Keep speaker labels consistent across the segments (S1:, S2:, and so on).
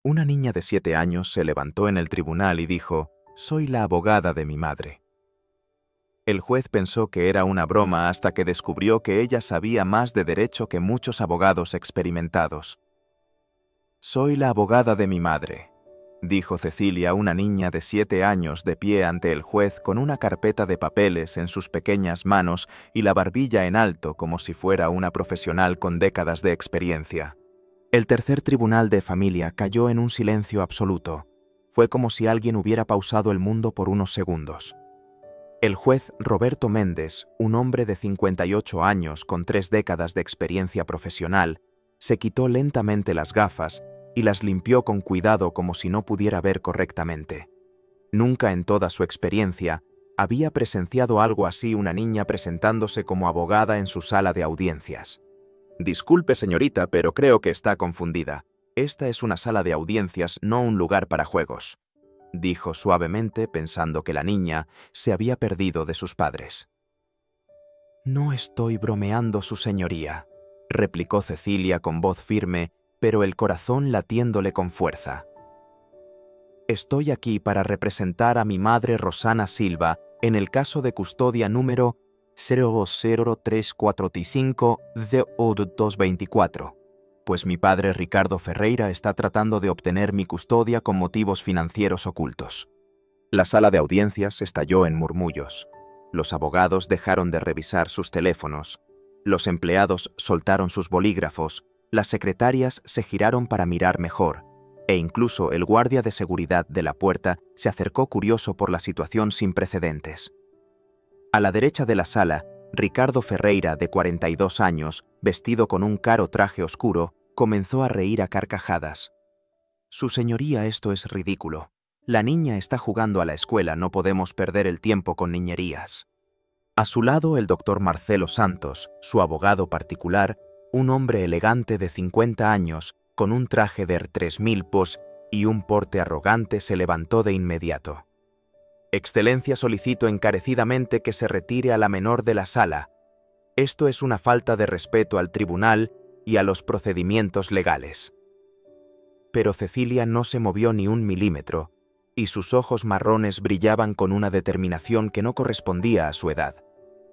S1: Una niña de 7 años se levantó en el tribunal y dijo: «Soy la abogada de mi madre». El juez pensó que era una broma hasta que descubrió que ella sabía más de derecho que muchos abogados experimentados. «Soy la abogada de mi madre», dijo Cecilia, una niña de 7 años de pie ante el juez con una carpeta de papeles en sus pequeñas manos y la barbilla en alto como si fuera una profesional con décadas de experiencia. El tercer tribunal de familia cayó en un silencio absoluto. Fue como si alguien hubiera pausado el mundo por unos segundos. El juez Roberto Méndez, un hombre de 58 años con 3 décadas de experiencia profesional, se quitó lentamente las gafas y las limpió con cuidado como si no pudiera ver correctamente. Nunca en toda su experiencia había presenciado algo así, una niña presentándose como abogada en su sala de audiencias. «Disculpe, señorita, pero creo que está confundida. Esta es una sala de audiencias, no un lugar para juegos», dijo suavemente, pensando que la niña se había perdido de sus padres. «No estoy bromeando, su señoría», replicó Cecilia con voz firme, pero el corazón latiéndole con fuerza. «Estoy aquí para representar a mi madre Rosana Silva en el caso de custodia número 00345-224, pues mi padre Ricardo Ferreira está tratando de obtener mi custodia con motivos financieros ocultos». La sala de audiencias estalló en murmullos. Los abogados dejaron de revisar sus teléfonos. Los empleados soltaron sus bolígrafos. Las secretarias se giraron para mirar mejor, e incluso el guardia de seguridad de la puerta se acercó curioso por la situación sin precedentes. A la derecha de la sala, Ricardo Ferreira, de 42 años, vestido con un caro traje oscuro, comenzó a reír a carcajadas. «Su señoría, esto es ridículo. La niña está jugando a la escuela, no podemos perder el tiempo con niñerías». A su lado, el doctor Marcelo Santos, su abogado particular, un hombre elegante de 50 años, con un traje de 3000 pos y un porte arrogante, se levantó de inmediato. «Excelencia, solicito encarecidamente que se retire a la menor de la sala. Esto es una falta de respeto al tribunal y a los procedimientos legales». Pero Cecilia no se movió ni un milímetro, y sus ojos marrones brillaban con una determinación que no correspondía a su edad.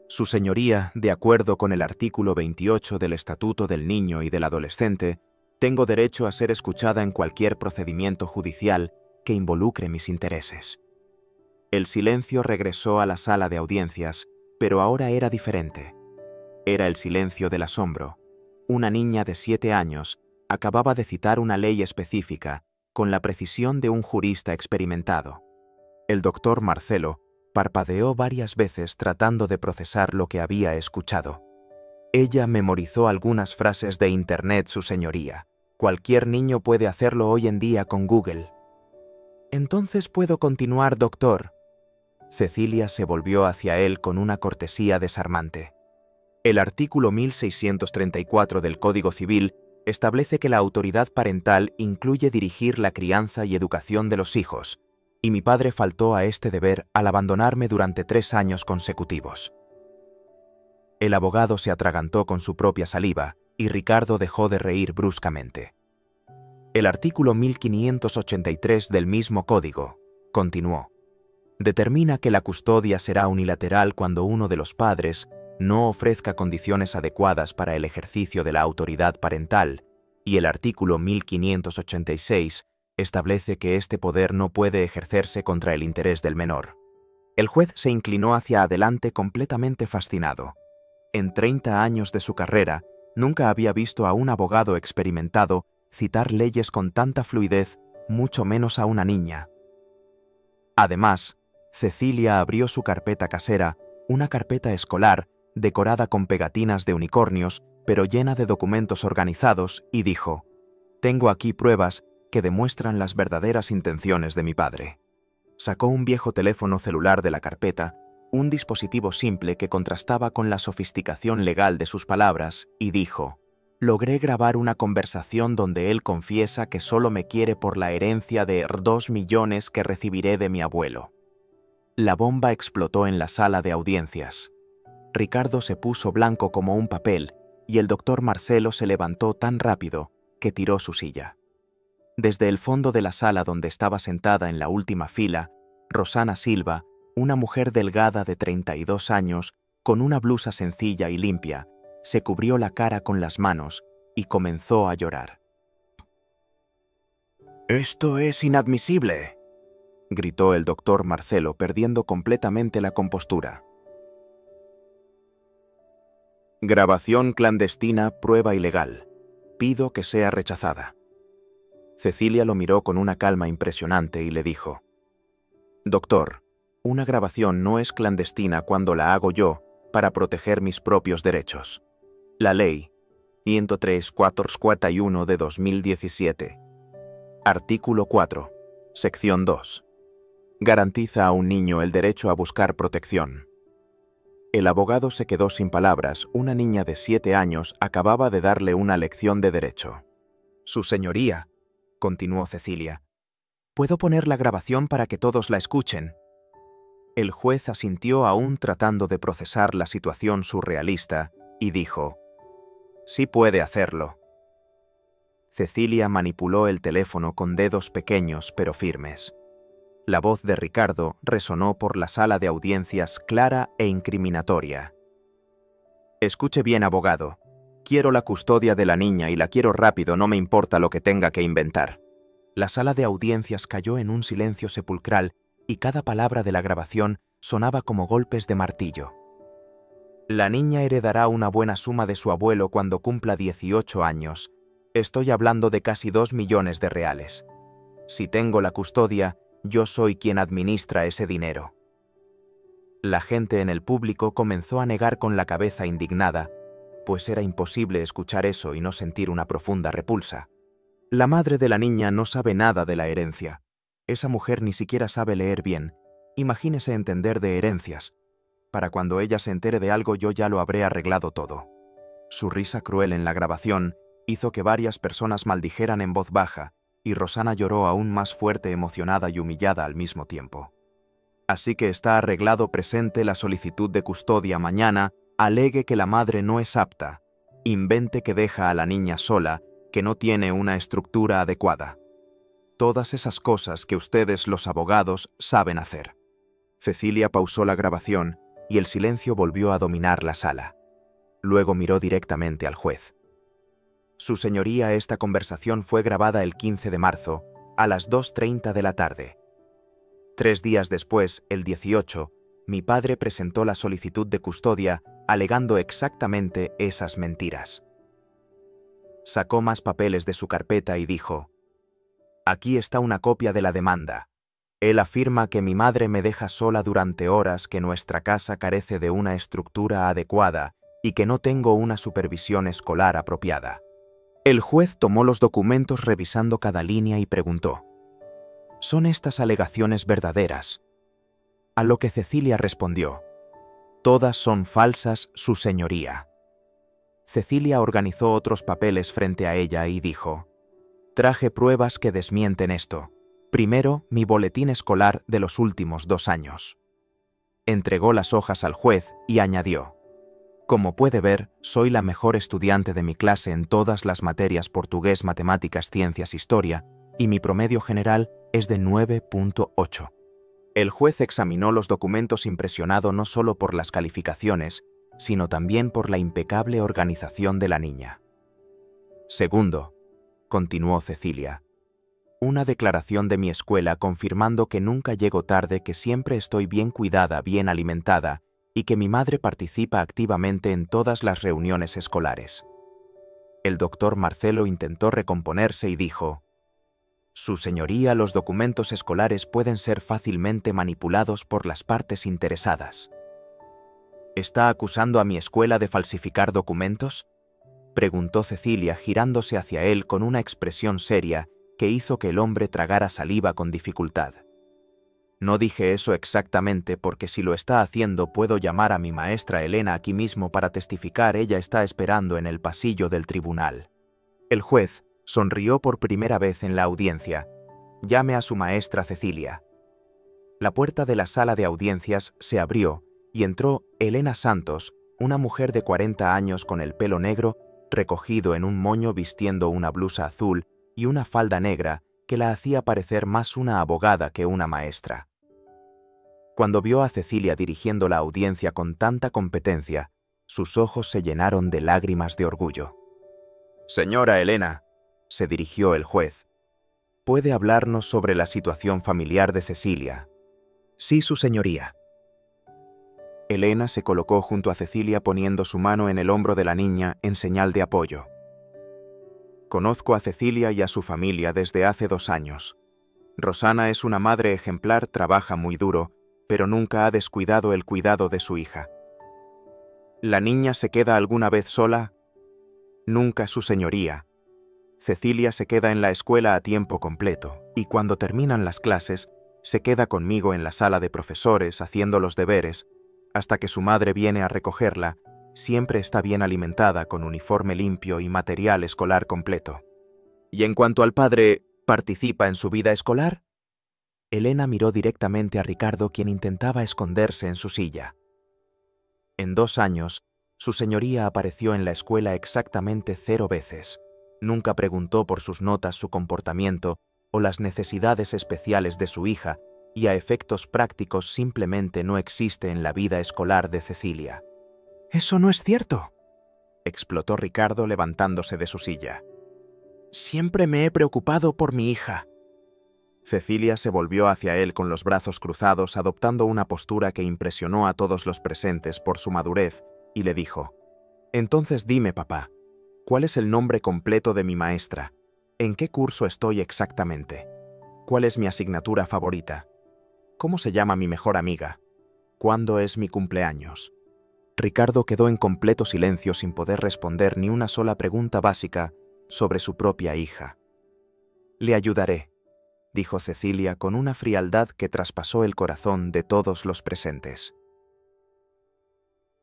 S1: «Su señoría, de acuerdo con el artículo 28 del Estatuto del Niño y del Adolescente, tengo derecho a ser escuchada en cualquier procedimiento judicial que involucre mis intereses». El silencio regresó a la sala de audiencias, pero ahora era diferente. Era el silencio del asombro. Una niña de 7 años acababa de citar una ley específica, con la precisión de un jurista experimentado. El doctor Marcelo parpadeó varias veces tratando de procesar lo que había escuchado. «Ella memorizó algunas frases de Internet, su señoría. Cualquier niño puede hacerlo hoy en día con Google». «Entonces puedo continuar, doctor». Cecilia se volvió hacia él con una cortesía desarmante. El artículo 1634 del Código Civil establece que la autoridad parental incluye dirigir la crianza y educación de los hijos, y mi padre faltó a este deber al abandonarme durante 3 años consecutivos. El abogado se atragantó con su propia saliva y Ricardo dejó de reír bruscamente. El artículo 1583 del mismo código, continuó, determina que la custodia será unilateral cuando uno de los padres no ofrezca condiciones adecuadas para el ejercicio de la autoridad parental, y el artículo 1586 establece que este poder no puede ejercerse contra el interés del menor. El juez se inclinó hacia adelante completamente fascinado. En 30 años de su carrera, nunca había visto a un abogado experimentado citar leyes con tanta fluidez, mucho menos a una niña. Además, Cecilia abrió su carpeta casera, una carpeta escolar decorada con pegatinas de unicornios, pero llena de documentos organizados, y dijo: «Tengo aquí pruebas que demuestran las verdaderas intenciones de mi padre». Sacó un viejo teléfono celular de la carpeta, un dispositivo simple que contrastaba con la sofisticación legal de sus palabras, y dijo: «Logré grabar una conversación donde él confiesa que solo me quiere por la herencia de 2 millones que recibiré de mi abuelo». La bomba explotó en la sala de audiencias. Ricardo se puso blanco como un papel y el doctor Marcelo se levantó tan rápido que tiró su silla. Desde el fondo de la sala donde estaba sentada en la última fila, Rosana Silva, una mujer delgada de 32 años, con una blusa sencilla y limpia, se cubrió la cara con las manos y comenzó a llorar. «¡Esto es inadmisible!», gritó el doctor Marcelo, perdiendo completamente la compostura. «Grabación clandestina, prueba ilegal. Pido que sea rechazada». Cecilia lo miró con una calma impresionante y le dijo: «Doctor, una grabación no es clandestina cuando la hago yo para proteger mis propios derechos. La ley 103-441 de 2017. Artículo 4, sección 2. Garantiza a un niño el derecho a buscar protección». El abogado se quedó sin palabras. Una niña de 7 años acababa de darle una lección de derecho. «Su señoría», continuó Cecilia, «¿puedo poner la grabación para que todos la escuchen?». El juez asintió, aún tratando de procesar la situación surrealista, y dijo: «Sí puede hacerlo». Cecilia manipuló el teléfono con dedos pequeños pero firmes. La voz de Ricardo resonó por la sala de audiencias, clara e incriminatoria. «Escuche bien, abogado. Quiero la custodia de la niña y la quiero rápido, no me importa lo que tenga que inventar». La sala de audiencias cayó en un silencio sepulcral y cada palabra de la grabación sonaba como golpes de martillo. «La niña heredará una buena suma de su abuelo cuando cumpla 18 años. Estoy hablando de casi 2 millones de reales. Si tengo la custodia, yo soy quien administra ese dinero». La gente en el público comenzó a negar con la cabeza indignada, pues era imposible escuchar eso y no sentir una profunda repulsa. «La madre de la niña no sabe nada de la herencia. Esa mujer ni siquiera sabe leer bien. Imagínese entender de herencias. Para cuando ella se entere de algo yo ya lo habré arreglado todo». Su risa cruel en la grabación hizo que varias personas maldijeran en voz baja, y Rosana lloró aún más fuerte, emocionada y humillada al mismo tiempo. «Así que está arreglado, presente la solicitud de custodia mañana, alegue que la madre no es apta, invente que deja a la niña sola, que no tiene una estructura adecuada. Todas esas cosas que ustedes, los abogados, saben hacer». Cecilia pausó la grabación y el silencio volvió a dominar la sala. Luego miró directamente al juez. «Su señoría, esta conversación fue grabada el 15 de marzo, a las 2:30 de la tarde. 3 días después, el 18, mi padre presentó la solicitud de custodia alegando exactamente esas mentiras». Sacó más papeles de su carpeta y dijo: «Aquí está una copia de la demanda. Él afirma que mi madre me deja sola durante horas, que nuestra casa carece de una estructura adecuada y que no tengo una supervisión escolar apropiada». El juez tomó los documentos revisando cada línea y preguntó: «¿Son estas alegaciones verdaderas?». A lo que Cecilia respondió: «Todas son falsas, su señoría». Cecilia organizó otros papeles frente a ella y dijo: «Traje pruebas que desmienten esto. Primero, mi boletín escolar de los últimos 2 años». Entregó las hojas al juez y añadió: «Como puede ver, soy la mejor estudiante de mi clase en todas las materias: portugués, matemáticas, ciencias, historia, y mi promedio general es de 9.8. El juez examinó los documentos impresionado no solo por las calificaciones, sino también por la impecable organización de la niña. «Segundo», continuó Cecilia, «una declaración de mi escuela confirmando que nunca llego tarde, que siempre estoy bien cuidada, bien alimentada, y que mi madre participa activamente en todas las reuniones escolares». El doctor Marcelo intentó recomponerse y dijo: «Su señoría, los documentos escolares pueden ser fácilmente manipulados por las partes interesadas». «¿Está acusando a mi escuela de falsificar documentos?», preguntó Cecilia, girándose hacia él con una expresión seria que hizo que el hombre tragara saliva con dificultad. «No dije eso exactamente, porque si lo está haciendo puedo llamar a mi maestra Elena aquí mismo para testificar. Ella está esperando en el pasillo del tribunal». El juez sonrió por primera vez en la audiencia. «Llame a su maestra Cecilia». La puerta de la sala de audiencias se abrió y entró Elena Santos, una mujer de 40 años con el pelo negro recogido en un moño, vistiendo una blusa azul y una falda negra que la hacía parecer más una abogada que una maestra. Cuando vio a Cecilia dirigiendo la audiencia con tanta competencia, sus ojos se llenaron de lágrimas de orgullo. «Señora Elena», se dirigió el juez, «¿puede hablarnos sobre la situación familiar de Cecilia?» «Sí, su señoría». Elena se colocó junto a Cecilia poniendo su mano en el hombro de la niña en señal de apoyo. «Conozco a Cecilia y a su familia desde hace 2 años. Rosana es una madre ejemplar, trabaja muy duro, pero nunca ha descuidado el cuidado de su hija. ¿La niña se queda alguna vez sola? Nunca, su señoría. Cecilia se queda en la escuela a tiempo completo, y cuando terminan las clases, se queda conmigo en la sala de profesores haciendo los deberes, hasta que su madre viene a recogerla. Siempre está bien alimentada con uniforme limpio y material escolar completo». «¿Y en cuanto al padre, participa en su vida escolar?» Elena miró directamente a Ricardo, quien intentaba esconderse en su silla. En 2 años, su señoría apareció en la escuela exactamente 0 veces. Nunca preguntó por sus notas, su comportamiento o las necesidades especiales de su hija, y a efectos prácticos simplemente no existe en la vida escolar de Cecilia. «¡Eso no es cierto!», explotó Ricardo levantándose de su silla. «Siempre me he preocupado por mi hija». Cecilia se volvió hacia él con los brazos cruzados, adoptando una postura que impresionó a todos los presentes por su madurez, y le dijo: «Entonces dime, papá, ¿cuál es el nombre completo de mi maestra? ¿En qué curso estoy exactamente? ¿Cuál es mi asignatura favorita? ¿Cómo se llama mi mejor amiga? ¿Cuándo es mi cumpleaños?». Ricardo quedó en completo silencio sin poder responder ni una sola pregunta básica sobre su propia hija. «Le ayudaré», dijo Cecilia con una frialdad que traspasó el corazón de todos los presentes.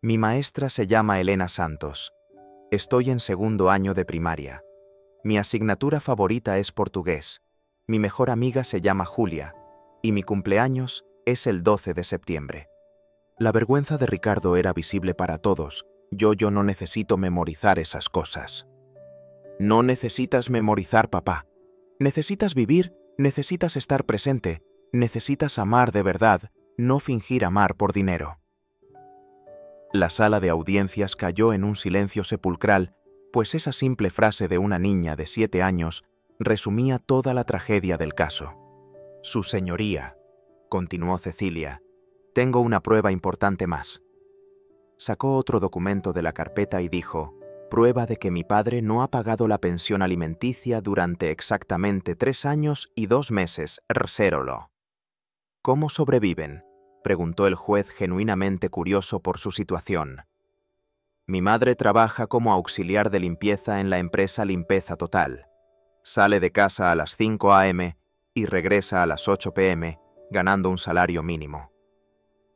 S1: «Mi maestra se llama Elena Santos. Estoy en 2º año de primaria. Mi asignatura favorita es portugués. Mi mejor amiga se llama Julia. Y mi cumpleaños es el 12 de septiembre». La vergüenza de Ricardo era visible para todos. Yo no necesito memorizar esas cosas». «No necesitas memorizar, papá. Necesitas vivir, necesitas estar presente, necesitas amar de verdad, no fingir amar por dinero». La sala de audiencias cayó en un silencio sepulcral, pues esa simple frase de una niña de 7 años resumía toda la tragedia del caso. «Su señoría», continuó Cecilia, «tengo una prueba importante más». Sacó otro documento de la carpeta y dijo: «Prueba de que mi padre no ha pagado la pensión alimenticia durante exactamente 3 años y 2 meses, rsérolo». «¿Cómo sobreviven?», preguntó el juez, genuinamente curioso por su situación. «Mi madre trabaja como auxiliar de limpieza en la empresa Limpieza Total. Sale de casa a las 5 a.m. y regresa a las 8 p.m., ganando un salario mínimo.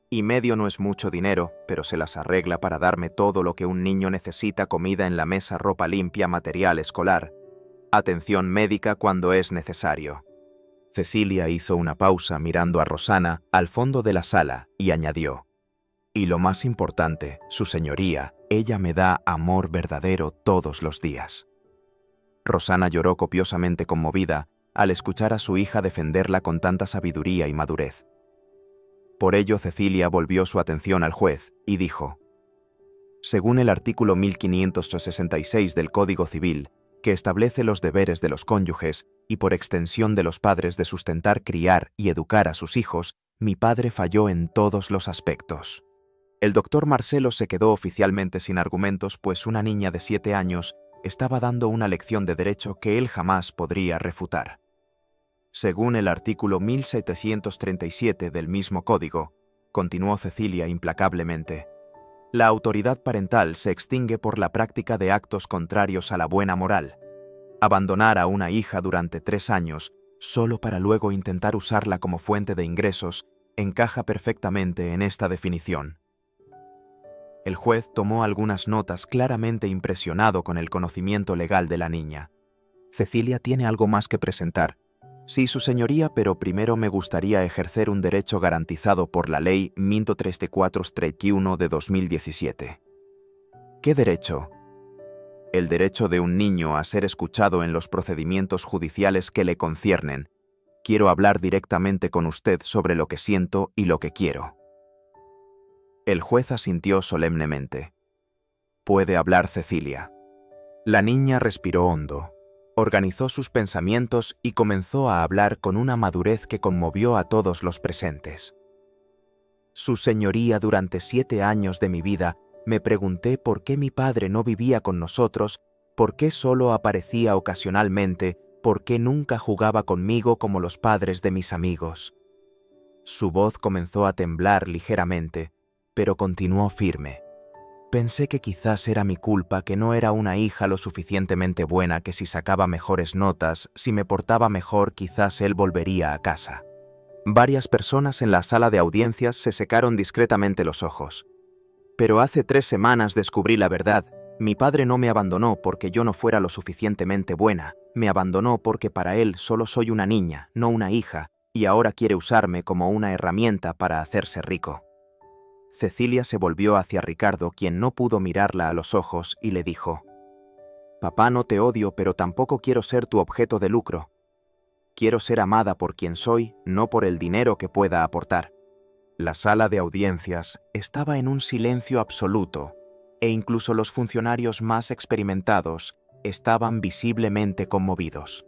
S1: Y medio no es mucho dinero, pero se las arregla para darme todo lo que un niño necesita: comida en la mesa, ropa limpia, material escolar, atención médica cuando es necesario». Cecilia hizo una pausa mirando a Rosana al fondo de la sala y añadió: «Y lo más importante, su señoría, ella me da amor verdadero todos los días». Rosana lloró copiosamente conmovida al escuchar a su hija defenderla con tanta sabiduría y madurez. Por ello Cecilia volvió su atención al juez y dijo: «Según el artículo 1566 del Código Civil, que establece los deberes de los cónyuges y por extensión de los padres de sustentar, criar y educar a sus hijos, mi padre falló en todos los aspectos». El doctor Marcelo se quedó oficialmente sin argumentos, pues una niña de 7 años estaba dando una lección de derecho que él jamás podría refutar. Según el artículo 1737 del mismo código, continuó Cecilia implacablemente, la autoridad parental se extingue por la práctica de actos contrarios a la buena moral. Abandonar a una hija durante 3 años, solo para luego intentar usarla como fuente de ingresos, encaja perfectamente en esta definición. El juez tomó algunas notas, claramente impresionado con el conocimiento legal de la niña. «Cecilia tiene algo más que presentar». «Sí, su señoría, pero primero me gustaría ejercer un derecho garantizado por la Ley 1334-31 de 2017». «¿Qué derecho?». el derecho de un niño a ser escuchado en los procedimientos judiciales que le conciernen. Quiero hablar directamente con usted sobre lo que siento y lo que quiero. El juez asintió solemnemente. Puede hablar, Cecilia. La niña respiró hondo, organizó sus pensamientos y comenzó a hablar con una madurez que conmovió a todos los presentes. Su señoría, durante 7 años de mi vida, me pregunté por qué mi padre no vivía con nosotros, por qué solo aparecía ocasionalmente, por qué nunca jugaba conmigo como los padres de mis amigos. Su voz comenzó a temblar ligeramente, pero continuó firme. Pensé que quizás era mi culpa, que no era una hija lo suficientemente buena, que si sacaba mejores notas, si me portaba mejor, quizás él volvería a casa. Varias personas en la sala de audiencias se secaron discretamente los ojos. Pero hace 3 semanas descubrí la verdad. Mi padre no me abandonó porque yo no fuera lo suficientemente buena. Me abandonó porque para él solo soy una niña, no una hija, y ahora quiere usarme como una herramienta para hacerse rico. Cecilia se volvió hacia Ricardo, quien no pudo mirarla a los ojos, y le dijo: «Papá, no te odio, pero tampoco quiero ser tu objeto de lucro. Quiero ser amada por quien soy, no por el dinero que pueda aportar». La sala de audiencias estaba en un silencio absoluto, e incluso los funcionarios más experimentados estaban visiblemente conmovidos.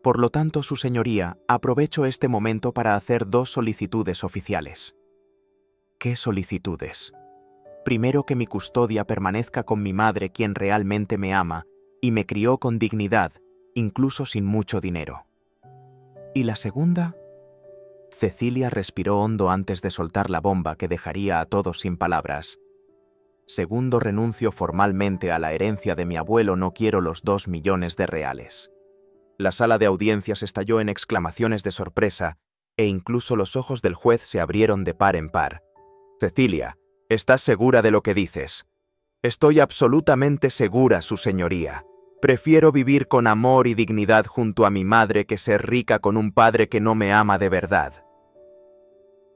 S1: Por lo tanto, su señoría, aprovecho este momento para hacer 2 solicitudes oficiales. ¿Qué solicitudes? Primero, que mi custodia permanezca con mi madre, quien realmente me ama y me crió con dignidad, incluso sin mucho dinero. ¿Y la segunda? Cecilia respiró hondo antes de soltar la bomba que dejaría a todos sin palabras. Segundo, renuncio formalmente a la herencia de mi abuelo, no quiero los 2 millones de reales. La sala de audiencias estalló en exclamaciones de sorpresa, e incluso los ojos del juez se abrieron de par en par. Cecilia, ¿estás segura de lo que dices? Estoy absolutamente segura, su señoría. Prefiero vivir con amor y dignidad junto a mi madre que ser rica con un padre que no me ama de verdad.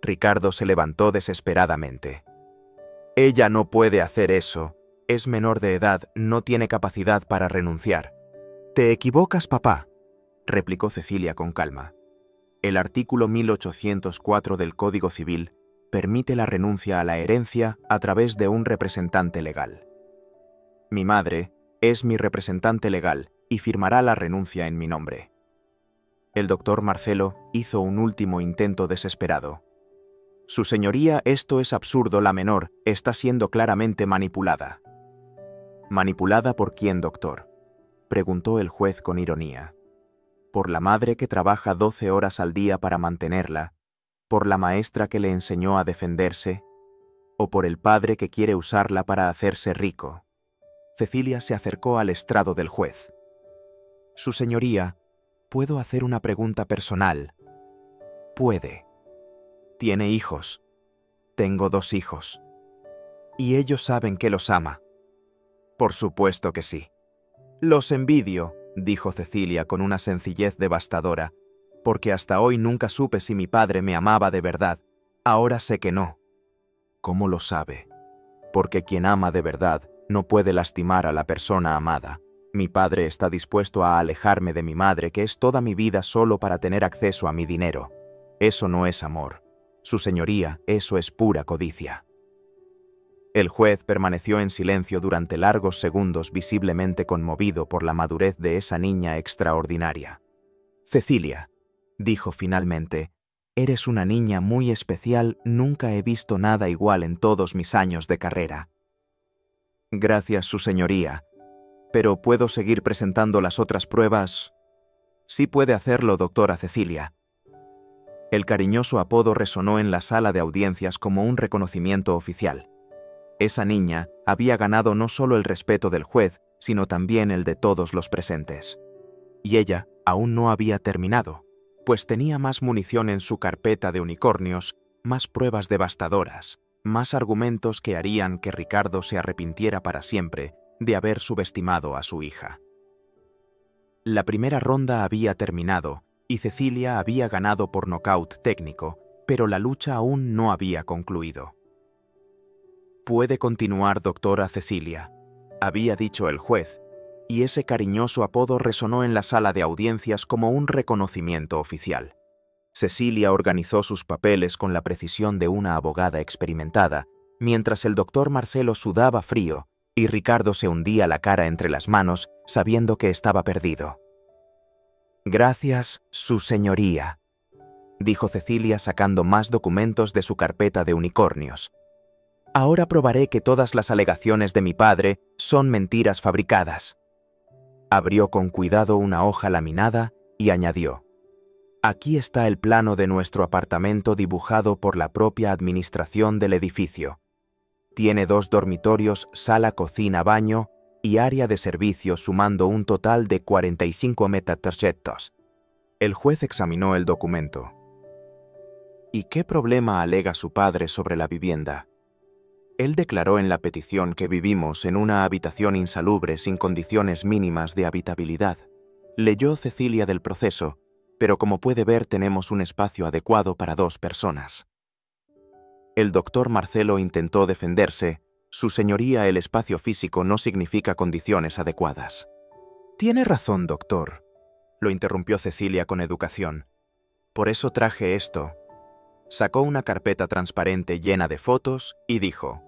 S1: Ricardo se levantó desesperadamente. Ella no puede hacer eso. Es menor de edad, no tiene capacidad para renunciar. Te equivocas, papá, replicó Cecilia con calma. El artículo 1804 del Código Civil permite la renuncia a la herencia a través de un representante legal. Mi madre es mi representante legal y firmará la renuncia en mi nombre. El doctor Marcelo hizo un último intento desesperado. Su señoría, esto es absurdo, la menor está siendo claramente manipulada. ¿Manipulada por quién, doctor?, preguntó el juez con ironía. ¿Por la madre que trabaja 12 horas al día para mantenerla? ¿Por la maestra que le enseñó a defenderse? ¿O por el padre que quiere usarla para hacerse rico? Cecilia se acercó al estrado del juez. Su señoría, ¿puedo hacer una pregunta personal? Puede. ¿Tiene hijos? Tengo 2 hijos. ¿Y ellos saben que los ama? Por supuesto que sí. Los envidio, dijo Cecilia con una sencillez devastadora, porque hasta hoy nunca supe si mi padre me amaba de verdad. Ahora sé que no. ¿Cómo lo sabe? Porque quien ama de verdad no puede lastimar a la persona amada. Mi padre está dispuesto a alejarme de mi madre, que es toda mi vida, solo para tener acceso a mi dinero. Eso no es amor. Su señoría, eso es pura codicia. El juez permaneció en silencio durante largos segundos, visiblemente conmovido por la madurez de esa niña extraordinaria. Cecilia, dijo finalmente, eres una niña muy especial, nunca he visto nada igual en todos mis años de carrera. Gracias, su señoría. ¿Pero puedo seguir presentando las otras pruebas? Sí puede hacerlo, doctora Cecilia. El cariñoso apodo resonó en la sala de audiencias como un reconocimiento oficial. Esa niña había ganado no solo el respeto del juez, sino también el de todos los presentes. Y ella aún no había terminado, pues tenía más munición en su carpeta de unicornios, más pruebas devastadoras, más argumentos que harían que Ricardo se arrepintiera para siempre de haber subestimado a su hija. La primera ronda había terminado y Cecilia había ganado por nocaut técnico, pero la lucha aún no había concluido. Puede continuar, doctora Cecilia. había dicho el juez, y ese cariñoso apodo resonó en la sala de audiencias como un reconocimiento oficial. Cecilia organizó sus papeles con la precisión de una abogada experimentada, mientras el doctor Marcelo sudaba frío y Ricardo se hundía la cara entre las manos, sabiendo que estaba perdido. «Gracias, su señoría», dijo Cecilia sacando más documentos de su carpeta de unicornios. «Ahora probaré que todas las alegaciones de mi padre son mentiras fabricadas». Abrió con cuidado una hoja laminada y añadió: «Aquí está el plano de nuestro apartamento dibujado por la propia administración del edificio. Tiene 2 dormitorios, sala, cocina, baño y área de servicio, sumando un total de 45 metros». El juez examinó el documento. «¿Y qué problema alega su padre sobre la vivienda?» Él declaró en la petición que vivimos en una habitación insalubre sin condiciones mínimas de habitabilidad. Leyó Cecilia del proceso, pero como puede ver tenemos un espacio adecuado para 2 personas. El doctor Marcelo intentó defenderse. «Su señoría, el espacio físico no significa condiciones adecuadas». «Tiene razón, doctor», lo interrumpió Cecilia con educación. «Por eso traje esto». Sacó una carpeta transparente llena de fotos y dijo: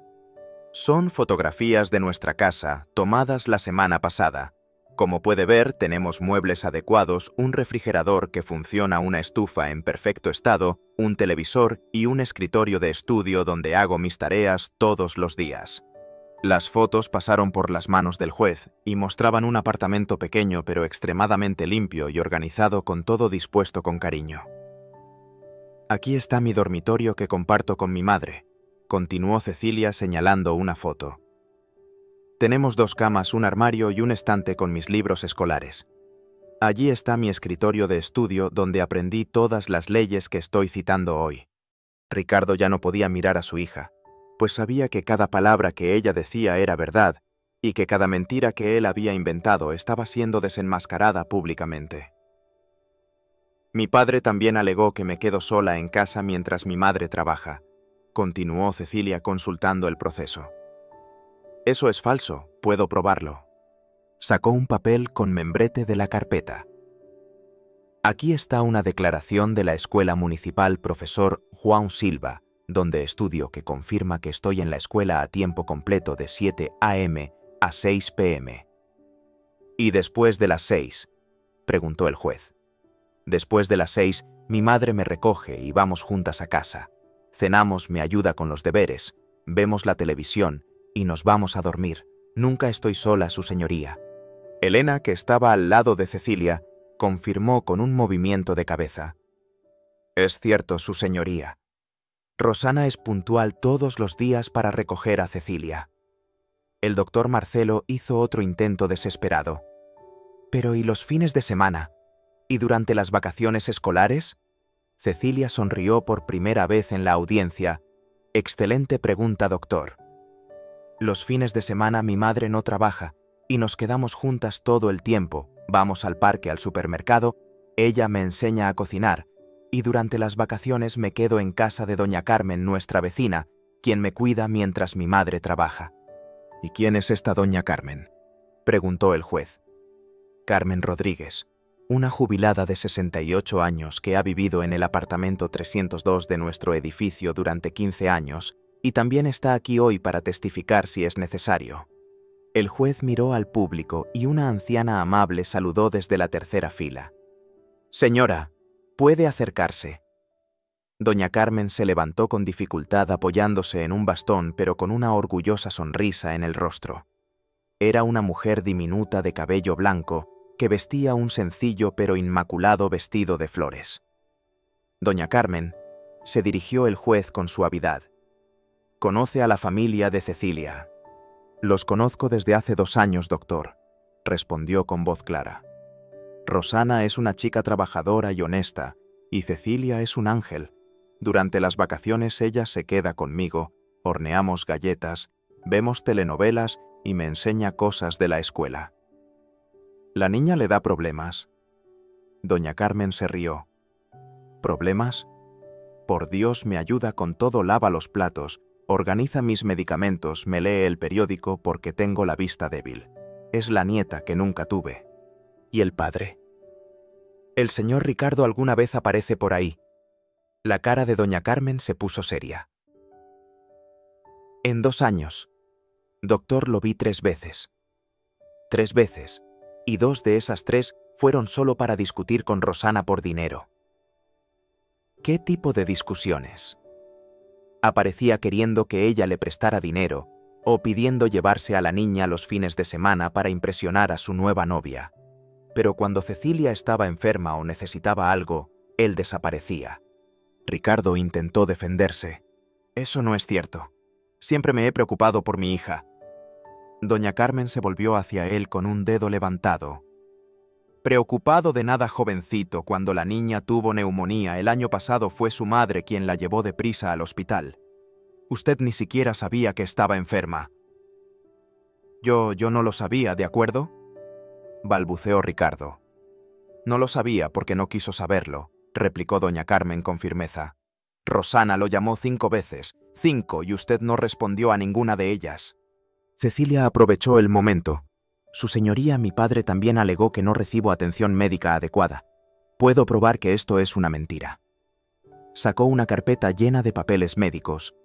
S1: «Son fotografías de nuestra casa, tomadas la semana pasada. Como puede ver, tenemos muebles adecuados, un refrigerador que funciona, una estufa en perfecto estado, un televisor y un escritorio de estudio donde hago mis tareas todos los días». Las fotos pasaron por las manos del juez y mostraban un apartamento pequeño pero extremadamente limpio y organizado, con todo dispuesto con cariño. «Aquí está mi dormitorio que comparto con mi madre», continuó Cecilia señalando una foto. «Tenemos 2 camas, un armario y un estante con mis libros escolares. Allí está mi escritorio de estudio donde aprendí todas las leyes que estoy citando hoy». Ricardo ya no podía mirar a su hija, pues sabía que cada palabra que ella decía era verdad y que cada mentira que él había inventado estaba siendo desenmascarada públicamente. «Mi padre también alegó que me quedo sola en casa mientras mi madre trabaja», continuó Cecilia consultando el proceso. «Eso es falso, puedo probarlo». Sacó un papel con membrete de la carpeta. «Aquí está una declaración de la Escuela Municipal Profesor Juan Silva, donde estudio, que confirma que estoy en la escuela a tiempo completo de 7 a.m. a 6 p.m. «¿Y después de las 6?» preguntó el juez. «Después de las 6, mi madre me recoge y vamos juntas a casa. Cenamos, me ayuda con los deberes, vemos la televisión y nos vamos a dormir. Nunca estoy sola, su señoría». Elena, que estaba al lado de Cecilia, confirmó con un movimiento de cabeza: «Es cierto, su señoría. Rosana es puntual todos los días para recoger a Cecilia». El doctor Marcelo hizo otro intento desesperado. «¿Pero y los fines de semana? ¿Y durante las vacaciones escolares?». Cecilia sonrió por primera vez en la audiencia. «Excelente pregunta, doctor. Los fines de semana mi madre no trabaja y nos quedamos juntas todo el tiempo. Vamos al parque, al supermercado, ella me enseña a cocinar, y durante las vacaciones me quedo en casa de doña Carmen, nuestra vecina, quien me cuida mientras mi madre trabaja». «¿Y quién es esta doña Carmen?», preguntó el juez. «Carmen Rodríguez, una jubilada de 68 años que ha vivido en el apartamento 302 de nuestro edificio durante 15 años y también está aquí hoy para testificar si es necesario». El juez miró al público y una anciana amable saludó desde la tercera fila. «Señora, puede acercarse». Doña Carmen se levantó con dificultad apoyándose en un bastón, pero con una orgullosa sonrisa en el rostro. Era una mujer diminuta de cabello blanco que vestía un sencillo pero inmaculado vestido de flores. «Doña Carmen», se dirigió el juez con suavidad, «¿conoce a la familia de Cecilia?». «Los conozco desde hace 2 años, doctor», respondió con voz clara. «Rosana es una chica trabajadora y honesta, y Cecilia es un ángel. Durante las vacaciones ella se queda conmigo, horneamos galletas, vemos telenovelas y me enseña cosas de la escuela». «¿La niña le da problemas?». Doña Carmen se rió. «¿Problemas? Por Dios, me ayuda con todo, lava los platos, Organiza mis medicamentos, me lee el periódico porque tengo la vista débil. Es la nieta que nunca tuve. ¿Y el padre? El señor Ricardo alguna vez aparece por ahí. La cara de doña Carmen se puso seria. En 2 años. Doctor, lo vi 3 veces. 3 veces, y 2 de esas 3 fueron solo para discutir con Rosana por dinero. ¿Qué tipo de discusiones? Aparecía queriendo que ella le prestara dinero o pidiendo llevarse a la niña los fines de semana para impresionar a su nueva novia. Pero cuando Cecilia estaba enferma o necesitaba algo, él desaparecía. Ricardo intentó defenderse. Eso no es cierto. Siempre me he preocupado por mi hija. Doña Carmen se volvió hacia él con un dedo levantado. Preocupado de nada, jovencito. Cuando la niña tuvo neumonía el año pasado fue su madre quien la llevó deprisa al hospital. Usted ni siquiera sabía que estaba enferma. Yo no lo sabía, ¿de acuerdo?, balbuceó Ricardo. No lo sabía porque no quiso saberlo, replicó doña Carmen con firmeza. Rosana lo llamó 5 veces, 5, y usted no respondió a ninguna de ellas. Cecilia aprovechó el momento. Su señoría, mi padre también alegó que no recibo atención médica adecuada. Puedo probar que esto es una mentira. Sacó una carpeta llena de papeles médicos.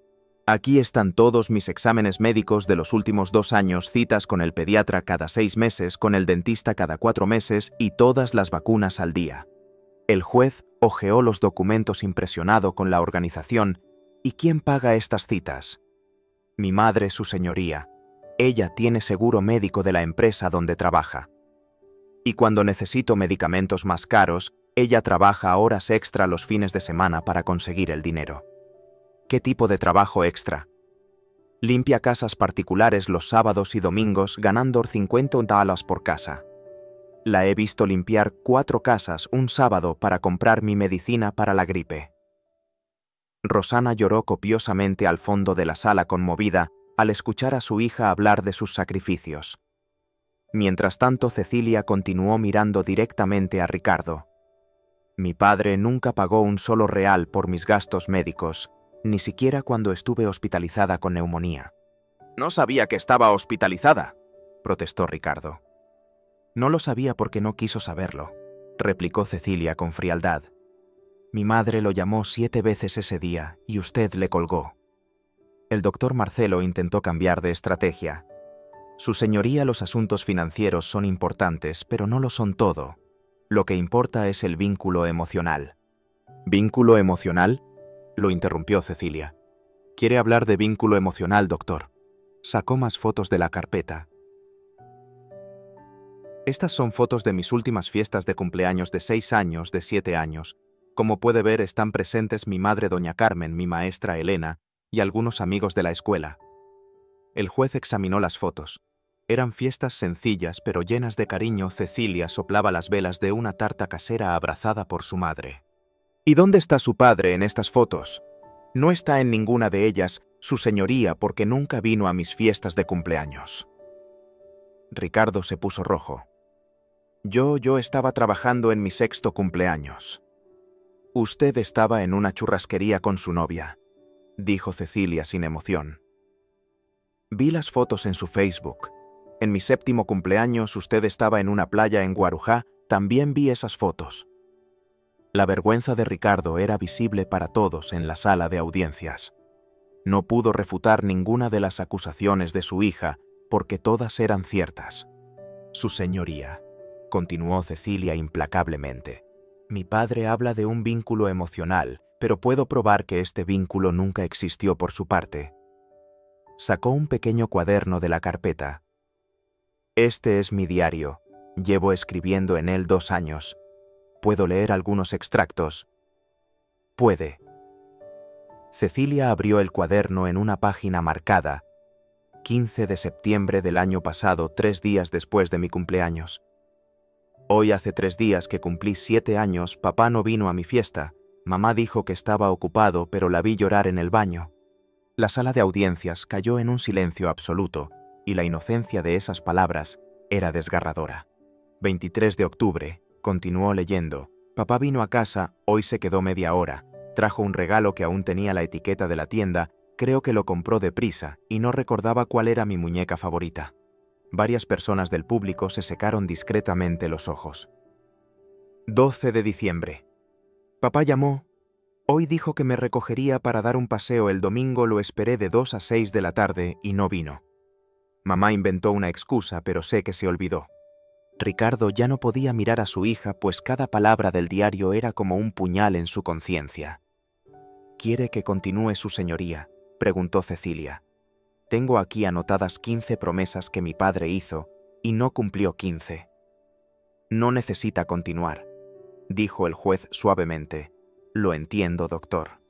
S1: Aquí están todos mis exámenes médicos de los últimos 2 años, citas con el pediatra cada 6 meses, con el dentista cada 4 meses y todas las vacunas al día. El juez hojeó los documentos impresionado con la organización. ¿Y quién paga estas citas? Mi madre, su señoría. Ella tiene seguro médico de la empresa donde trabaja. Y cuando necesito medicamentos más caros, ella trabaja horas extra los fines de semana para conseguir el dinero. ¿Qué tipo de trabajo extra? Limpia casas particulares los sábados y domingos ganando $50 por casa. La he visto limpiar 4 casas un sábado para comprar mi medicina para la gripe. Rosana lloró copiosamente al fondo de la sala conmovida al escuchar a su hija hablar de sus sacrificios. Mientras tanto, Cecilia continuó mirando directamente a Ricardo. Mi padre nunca pagó un solo real por mis gastos médicos, ni siquiera cuando estuve hospitalizada con neumonía. No sabía que estaba hospitalizada, protestó Ricardo. No lo sabía porque no quiso saberlo, replicó Cecilia con frialdad. Mi madre lo llamó 7 veces ese día y usted le colgó. El doctor Marcelo intentó cambiar de estrategia. Su señoría, los asuntos financieros son importantes, pero no lo son todo. Lo que importa es el vínculo emocional. ¿Vínculo emocional?, lo interrumpió Cecilia. ¿Quiere hablar de vínculo emocional, doctor? Sacó más fotos de la carpeta. Estas son fotos de mis últimas fiestas de cumpleaños de 6 años, de 7 años. Como puede ver, están presentes mi madre doña Carmen, mi maestra Elena y algunos amigos de la escuela. El juez examinó las fotos. Eran fiestas sencillas pero llenas de cariño. Cecilia soplaba las velas de una tarta casera abrazada por su madre. ¿Y dónde está su padre en estas fotos? No está en ninguna de ellas, su señoría, porque nunca vino a mis fiestas de cumpleaños. Ricardo se puso rojo. Yo estaba trabajando en mi 6º cumpleaños. Usted estaba en una churrasquería con su novia, dijo Cecilia sin emoción. Vi las fotos en su Facebook. En mi 7º cumpleaños usted estaba en una playa en Guarujá, también vi esas fotos. La vergüenza de Ricardo era visible para todos en la sala de audiencias. No pudo refutar ninguna de las acusaciones de su hija porque todas eran ciertas. Su señoría, continuó Cecilia implacablemente. Mi padre habla de un vínculo emocional, pero puedo probar que este vínculo nunca existió por su parte. Sacó un pequeño cuaderno de la carpeta. Este es mi diario. Llevo escribiendo en él 2 años. ¿Puedo leer algunos extractos? Puede. Cecilia abrió el cuaderno en una página marcada. 15 de septiembre del año pasado, 3 días después de mi cumpleaños. Hoy hace 3 días que cumplí 7 años, papá no vino a mi fiesta. Mamá dijo que estaba ocupado, pero la vi llorar en el baño. La sala de audiencias cayó en un silencio absoluto, y la inocencia de esas palabras era desgarradora. 23 de octubre, continuó leyendo. Papá vino a casa, hoy se quedó media hora. Trajo un regalo que aún tenía la etiqueta de la tienda Creo que lo compró deprisa y no recordaba cuál era mi muñeca favorita. Varias personas del público se secaron discretamente los ojos. 12 de diciembre. Papá llamó. Hoy dijo que me recogería para dar un paseo el domingo, lo esperé de 2 a 6 de la tarde y no vino. Mamá inventó una excusa, pero sé que se olvidó. Ricardo ya no podía mirar a su hija, pues cada palabra del diario era como un puñal en su conciencia. ¿Quiere que continúe su señoría?, preguntó Cecilia. Tengo aquí anotadas 15 promesas que mi padre hizo y no cumplió 15. No necesita continuar, dijo el juez suavemente. Lo entiendo, doctor.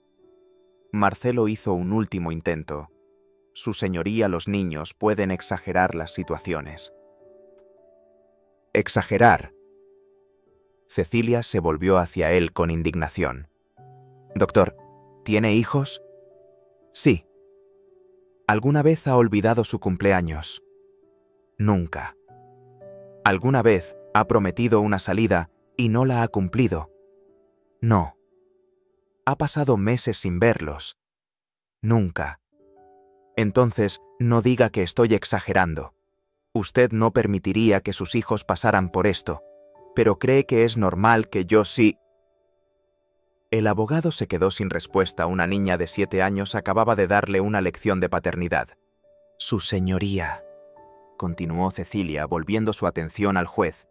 S1: Marcelo hizo un último intento. Su señoría, los niños pueden exagerar las situaciones. ¿Exagerar? Cecilia se volvió hacia él con indignación. Doctor, ¿tiene hijos? Sí. ¿Alguna vez ha olvidado su cumpleaños? Nunca. ¿Alguna vez ha prometido una salida y no la ha cumplido? No. ¿Ha pasado meses sin verlos? Nunca. Entonces, no diga que estoy exagerando. Usted no permitiría que sus hijos pasaran por esto, pero cree que es normal que yo sí. El abogado se quedó sin respuesta. Una niña de 7 años acababa de darle una lección de paternidad. Su señoría, continuó Cecilia, volviendo su atención al juez.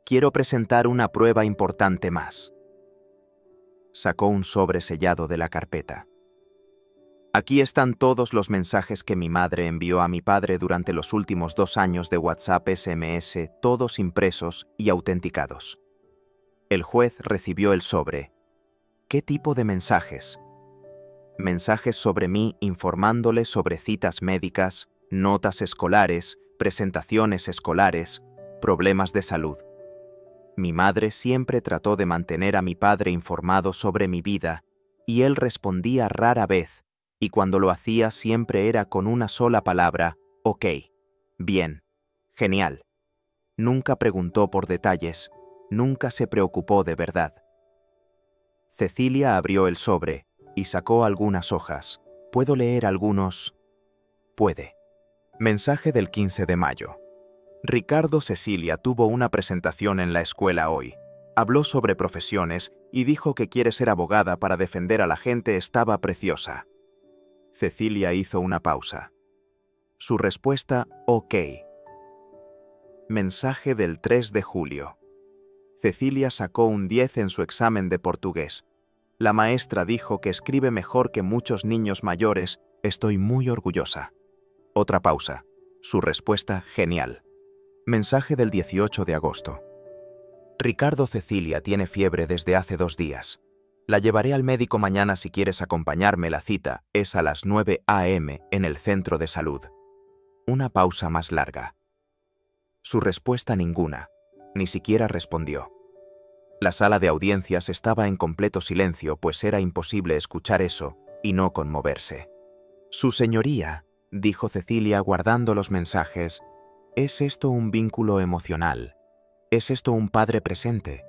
S1: Quiero presentar una prueba importante más. Sacó un sobre sellado de la carpeta. Aquí están todos los mensajes que mi madre envió a mi padre durante los últimos 2 años de WhatsApp SMS, todos impresos y autenticados. El juez recibió el sobre. ¿Qué tipo de mensajes? Mensajes sobre mí informándole sobre citas médicas, notas escolares, presentaciones escolares, problemas de salud. Mi madre siempre trató de mantener a mi padre informado sobre mi vida, y él respondía rara vez, y cuando lo hacía siempre era con una sola palabra: ok, bien, genial. Nunca preguntó por detalles, nunca se preocupó de verdad. Cecilia abrió el sobre y sacó algunas hojas. ¿Puedo leer algunos? Puede. Mensaje del 15 de mayo. Ricardo, Cecilia tuvo una presentación en la escuela hoy. Habló sobre profesiones y dijo que quiere ser abogada para defender a la gente. Estaba preciosa. Cecilia hizo una pausa. Su respuesta: ok. Mensaje del 3 de julio. Cecilia sacó un 10 en su examen de portugués. La maestra dijo que escribe mejor que muchos niños mayores. Estoy muy orgullosa. Otra pausa. Su respuesta: genial. Mensaje del 18 de agosto. Ricardo, Cecilia tiene fiebre desde hace 2 días. La llevaré al médico mañana si quieres acompañarme. La cita es a las 9 a.m. en el centro de salud. Una pausa más larga. Su respuesta: ninguna. Ni siquiera respondió. La sala de audiencias estaba en completo silencio, pues era imposible escuchar eso y no conmoverse. Su señoría, dijo Cecilia guardando los mensajes, ¿es esto un vínculo emocional? ¿Es esto un padre presente?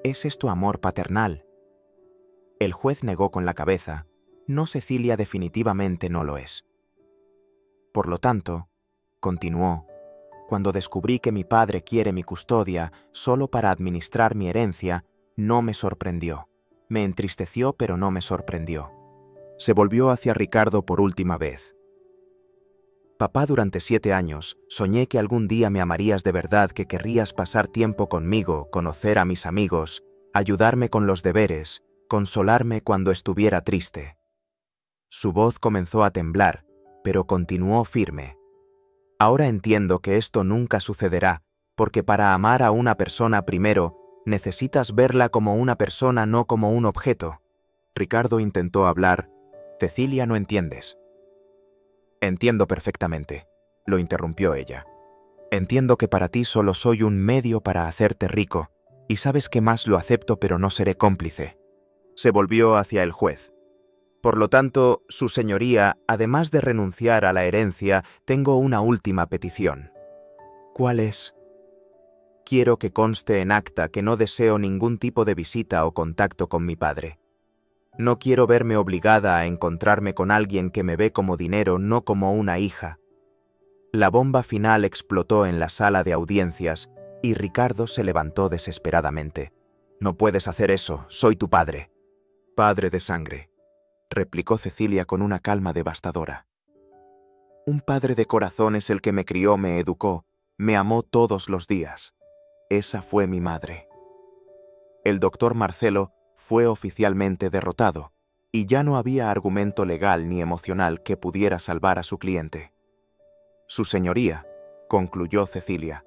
S1: ¿Es esto amor paternal? El juez negó con la cabeza. No, Cecilia, definitivamente no lo es. Por lo tanto, continuó, cuando descubrí que mi padre quiere mi custodia solo para administrar mi herencia, no me sorprendió. Me entristeció, pero no me sorprendió. Se volvió hacia Ricardo por última vez. Papá, durante 7 años, soñé que algún día me amarías de verdad, que querrías pasar tiempo conmigo, conocer a mis amigos, ayudarme con los deberes, consolarme cuando estuviera triste. Su voz comenzó a temblar, pero continuó firme. Ahora entiendo que esto nunca sucederá, porque para amar a una persona primero, necesitas verla como una persona, no como un objeto. Ricardo intentó hablar. Cecilia, no entiendes. Entiendo perfectamente, lo interrumpió ella. Entiendo que para ti solo soy un medio para hacerte rico, y sabes que más lo acepto, pero no seré cómplice. Se volvió hacia el juez. Por lo tanto, su señoría, además de renunciar a la herencia, tengo una última petición. ¿Cuál es? Quiero que conste en acta que no deseo ningún tipo de visita o contacto con mi padre. No quiero verme obligada a encontrarme con alguien que me ve como dinero, no como una hija. La bomba final explotó en la sala de audiencias y Ricardo se levantó desesperadamente. «No puedes hacer eso, soy tu padre». «Padre de sangre», replicó Cecilia con una calma devastadora. «Un padre de corazón es el que me crió, me educó, me amó todos los días. Esa fue mi madre». El doctor Marcelo fue oficialmente derrotado y ya no había argumento legal ni emocional que pudiera salvar a su cliente. «Su señoría», concluyó Cecilia,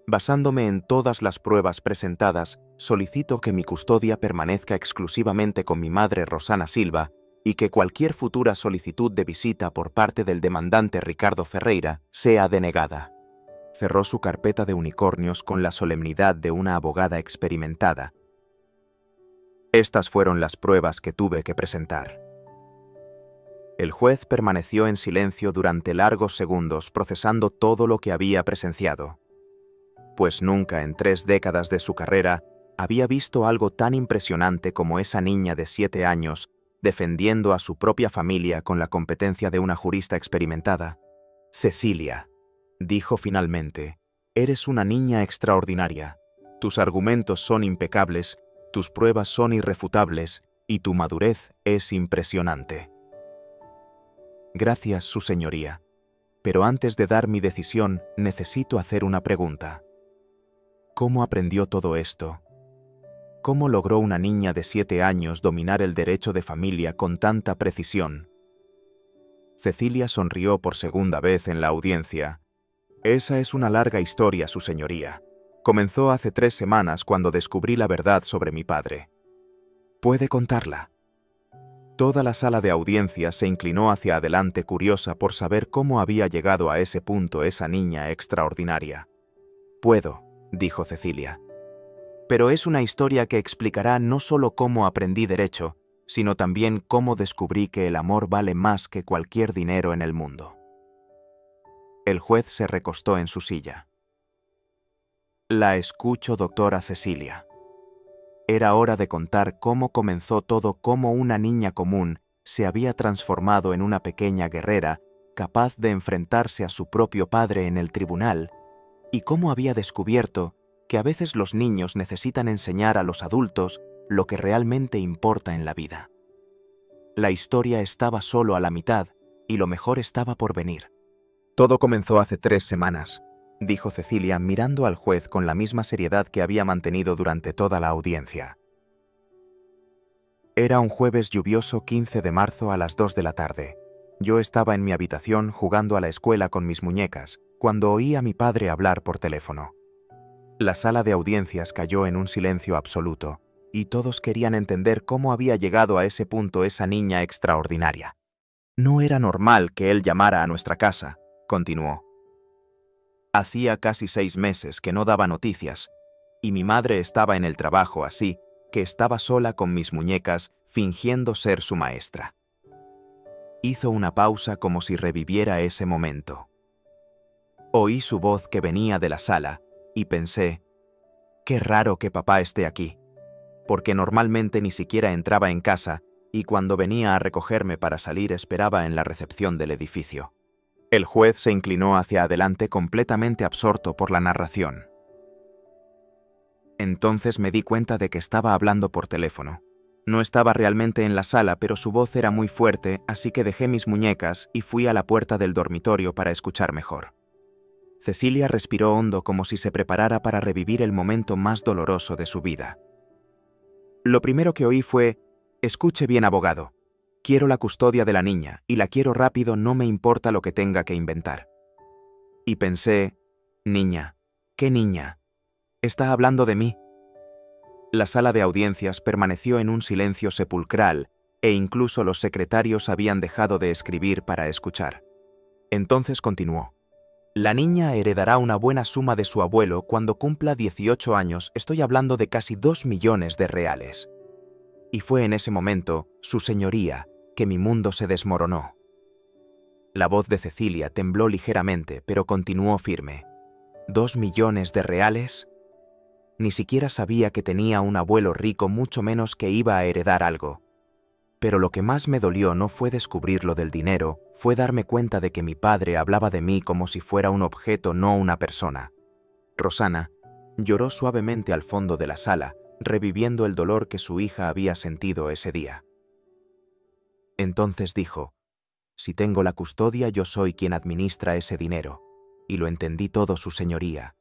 S1: «basándome en todas las pruebas presentadas, solicito que mi custodia permanezca exclusivamente con mi madre Rosana Silva y que cualquier futura solicitud de visita por parte del demandante Ricardo Ferreira sea denegada». Cerró su carpeta de unicornios con la solemnidad de una abogada experimentada. «Estas fueron las pruebas que tuve que presentar». El juez permaneció en silencio durante largos segundos procesando todo lo que había presenciado, pues nunca en 3 décadas de su carrera había visto algo tan impresionante como esa niña de 7 años defendiendo a su propia familia con la competencia de una jurista experimentada. «Cecilia», dijo finalmente, «eres una niña extraordinaria. Tus argumentos son impecables, tus pruebas son irrefutables y tu madurez es impresionante». «Gracias, su señoría. Pero antes de dar mi decisión, necesito hacer una pregunta. ¿Cómo aprendió todo esto? ¿Cómo logró una niña de 7 años dominar el derecho de familia con tanta precisión?» Cecilia sonrió por segunda vez en la audiencia. «Esa es una larga historia, su señoría. Comenzó hace 3 semanas cuando descubrí la verdad sobre mi padre. ¿Puede contarla?» Toda la sala de audiencias se inclinó hacia adelante curiosa por saber cómo había llegado a ese punto esa niña extraordinaria. «Puedo», dijo Cecilia. «Pero es una historia que explicará no solo cómo aprendí derecho, sino también cómo descubrí que el amor vale más que cualquier dinero en el mundo». El juez se recostó en su silla. «La escucho, doctora Cecilia». Era hora de contar cómo comenzó todo, cómo una niña común se había transformado en una pequeña guerrera capaz de enfrentarse a su propio padre en el tribunal, y cómo había descubierto que a veces los niños necesitan enseñar a los adultos lo que realmente importa en la vida. La historia estaba solo a la mitad y lo mejor estaba por venir. «Todo comenzó hace 3 semanas», dijo Cecilia mirando al juez con la misma seriedad que había mantenido durante toda la audiencia. «Era un jueves lluvioso 15 de marzo a las 2 de la tarde. Yo estaba en mi habitación jugando a la escuela con mis muñecas cuando oí a mi padre hablar por teléfono. La sala de audiencias cayó en un silencio absoluto y todos querían entender cómo había llegado a ese punto esa niña extraordinaria. «No era normal que él llamara a nuestra casa», continuó. «Hacía casi 6 meses que no daba noticias, y mi madre estaba en el trabajo, así que estaba sola con mis muñecas fingiendo ser su maestra». Hizo una pausa como si reviviera ese momento. Oí su voz que venía de la sala y pensé, «Qué raro que papá esté aquí», porque normalmente ni siquiera entraba en casa y cuando venía a recogerme para salir esperaba en la recepción del edificio. El juez se inclinó hacia adelante completamente absorto por la narración. Entonces me di cuenta de que estaba hablando por teléfono. No estaba realmente en la sala, pero su voz era muy fuerte, así que dejé mis muñecas y fui a la puerta del dormitorio para escuchar mejor. Cecilia respiró hondo como si se preparara para revivir el momento más doloroso de su vida. Lo primero que oí fue, «Escuche bien, abogado. Quiero la custodia de la niña, y la quiero rápido, no me importa lo que tenga que inventar». Y pensé, «Niña, ¿qué niña? ¿Está hablando de mí?». La sala de audiencias permaneció en un silencio sepulcral, e incluso los secretarios habían dejado de escribir para escuchar. Entonces continuó. «La niña heredará una buena suma de su abuelo cuando cumpla 18 años, estoy hablando de casi 2 millones de reales». Y fue en ese momento, su señoría, que mi mundo se desmoronó. La voz de Cecilia tembló ligeramente, pero continuó firme. ¿2 millones de reales? Ni siquiera sabía que tenía un abuelo rico, mucho menos que iba a heredar algo. Pero lo que más me dolió no fue descubrir lo del dinero, fue darme cuenta de que mi padre hablaba de mí como si fuera un objeto, no una persona. Rosana lloró suavemente al fondo de la sala, reviviendo el dolor que su hija había sentido ese día. Entonces dijo: «Si tengo la custodia, yo soy quien administra ese dinero». Y lo entendí todo, su señoría.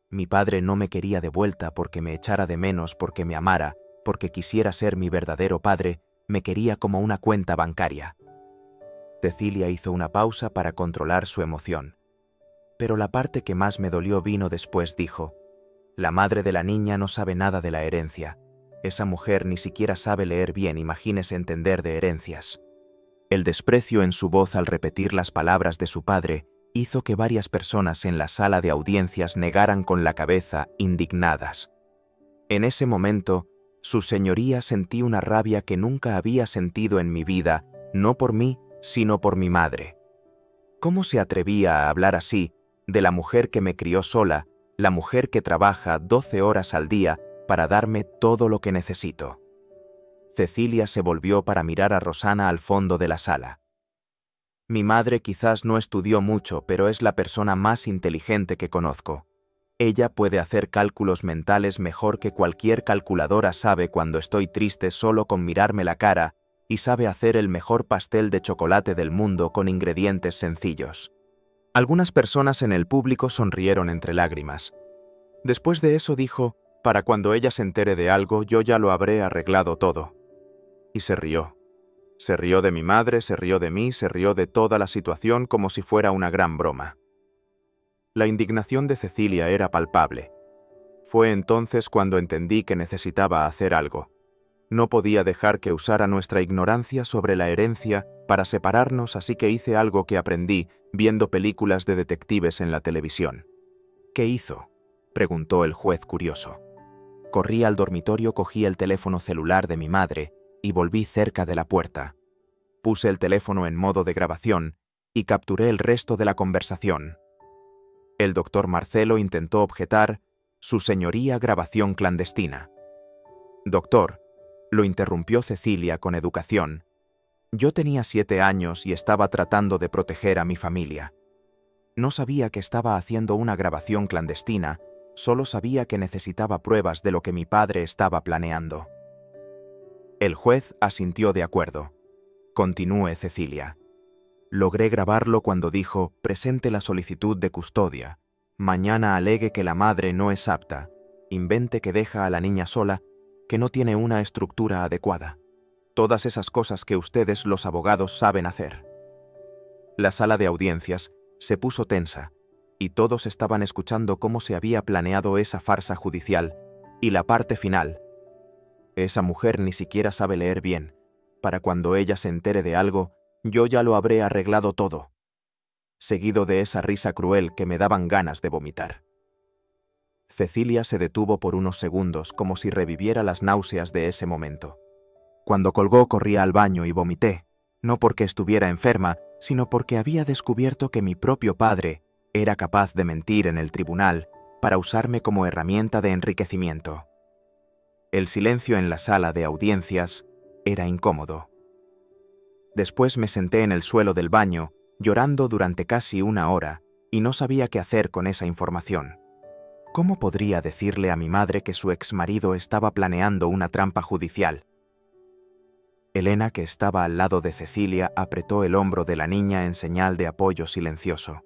S1: Mi padre no me quería de vuelta porque me echara de menos, porque me amara, porque quisiera ser mi verdadero padre, me quería como una cuenta bancaria. Cecilia hizo una pausa para controlar su emoción. Pero la parte que más me dolió vino después. Dijo: «La madre de la niña no sabe nada de la herencia. Esa mujer ni siquiera sabe leer bien, imagínese entender de herencias». El desprecio en su voz al repetir las palabras de su padre hizo que varias personas en la sala de audiencias negaran con la cabeza, indignadas. En ese momento, su señoría, sentí una rabia que nunca había sentido en mi vida, no por mí, sino por mi madre. ¿Cómo se atrevía a hablar así de la mujer que me crió sola, la mujer que trabaja 12 horas al día para darme todo lo que necesito? Cecilia se volvió para mirar a Rosana al fondo de la sala. Mi madre quizás no estudió mucho, pero es la persona más inteligente que conozco. Ella puede hacer cálculos mentales mejor que cualquier calculadora, sabe cuando estoy triste solo con mirarme la cara, y sabe hacer el mejor pastel de chocolate del mundo con ingredientes sencillos. Algunas personas en el público sonrieron entre lágrimas. Después de eso dijo: «Para cuando ella se entere de algo, yo ya lo habré arreglado todo». Y se rió. Se rió de mi madre, se rió de mí, se rió de toda la situación como si fuera una gran broma. La indignación de Cecilia era palpable. Fue entonces cuando entendí que necesitaba hacer algo. No podía dejar que usara nuestra ignorancia sobre la herencia para separarnos, así que hice algo que aprendí viendo películas de detectives en la televisión. «¿Qué hizo?», preguntó el juez curioso. Corrí al dormitorio, cogí el teléfono celular de mi madre y volví cerca de la puerta. Puse el teléfono en modo de grabación y capturé el resto de la conversación. El doctor Marcelo intentó objetar: «Su señoría, grabación clandestina». «Doctor», lo interrumpió Cecilia con educación, «yo tenía 7 años y estaba tratando de proteger a mi familia. No sabía que estaba haciendo una grabación clandestina, solo sabía que necesitaba pruebas de lo que mi padre estaba planeando». El juez asintió de acuerdo. «Continúe, Cecilia». «Logré grabarlo cuando dijo: presente la solicitud de custodia. Mañana alegue que la madre no es apta. Invente que deja a la niña sola, que no tiene una estructura adecuada. Todas esas cosas que ustedes, los abogados, saben hacer». La sala de audiencias se puso tensa, y todos estaban escuchando cómo se había planeado esa farsa judicial, y la parte final: «Esa mujer ni siquiera sabe leer bien. Para cuando ella se entere de algo, yo ya lo habré arreglado todo», seguido de esa risa cruel que me daban ganas de vomitar. Cecilia se detuvo por unos segundos como si reviviera las náuseas de ese momento. Cuando colgó corrí al baño y vomité, no porque estuviera enferma, sino porque había descubierto que mi propio padre era capaz de mentir en el tribunal para usarme como herramienta de enriquecimiento. El silencio en la sala de audiencias era incómodo. Después me senté en el suelo del baño, llorando durante casi 1 hora, y no sabía qué hacer con esa información. ¿Cómo podría decirle a mi madre que su exmarido estaba planeando una trampa judicial? Elena, que estaba al lado de Cecilia, apretó el hombro de la niña en señal de apoyo silencioso.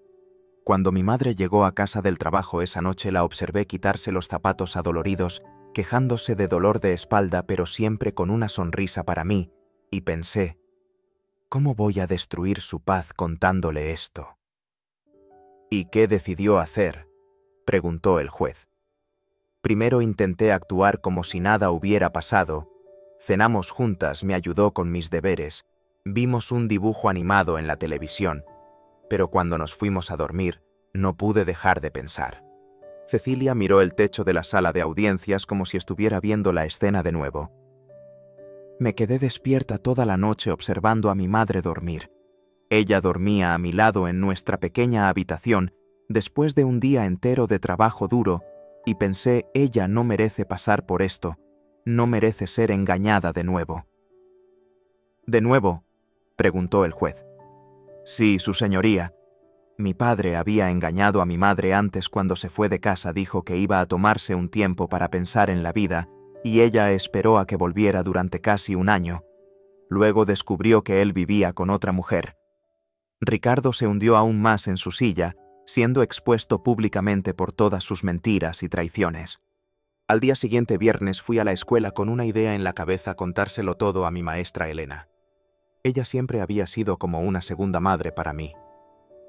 S1: Cuando mi madre llegó a casa del trabajo esa noche, la observé quitarse los zapatos adoloridos, quejándose de dolor de espalda, pero siempre con una sonrisa para mí, y pensé: ¿cómo voy a destruir su paz contándole esto? «¿Y qué decidió hacer?», preguntó el juez. Primero intenté actuar como si nada hubiera pasado. Cenamos juntas, me ayudó con mis deberes, vimos un dibujo animado en la televisión, pero cuando nos fuimos a dormir, no pude dejar de pensar. Cecilia miró el techo de la sala de audiencias como si estuviera viendo la escena de nuevo. Me quedé despierta toda la noche observando a mi madre dormir. Ella dormía a mi lado en nuestra pequeña habitación después de un día entero de trabajo duro, y pensé: ella no merece pasar por esto, no merece ser engañada de nuevo. ¿De nuevo?, preguntó el juez. Sí, su señoría. Mi padre había engañado a mi madre antes. Cuando se fue de casa dijo que iba a tomarse un tiempo para pensar en la vida, y ella esperó a que volviera durante casi un año. Luego descubrió que él vivía con otra mujer. Ricardo se hundió aún más en su silla, siendo expuesto públicamente por todas sus mentiras y traiciones. Al día siguiente, viernes, fui a la escuela con una idea en la cabeza: contárselo todo a mi maestra Elena. Ella siempre había sido como una segunda madre para mí.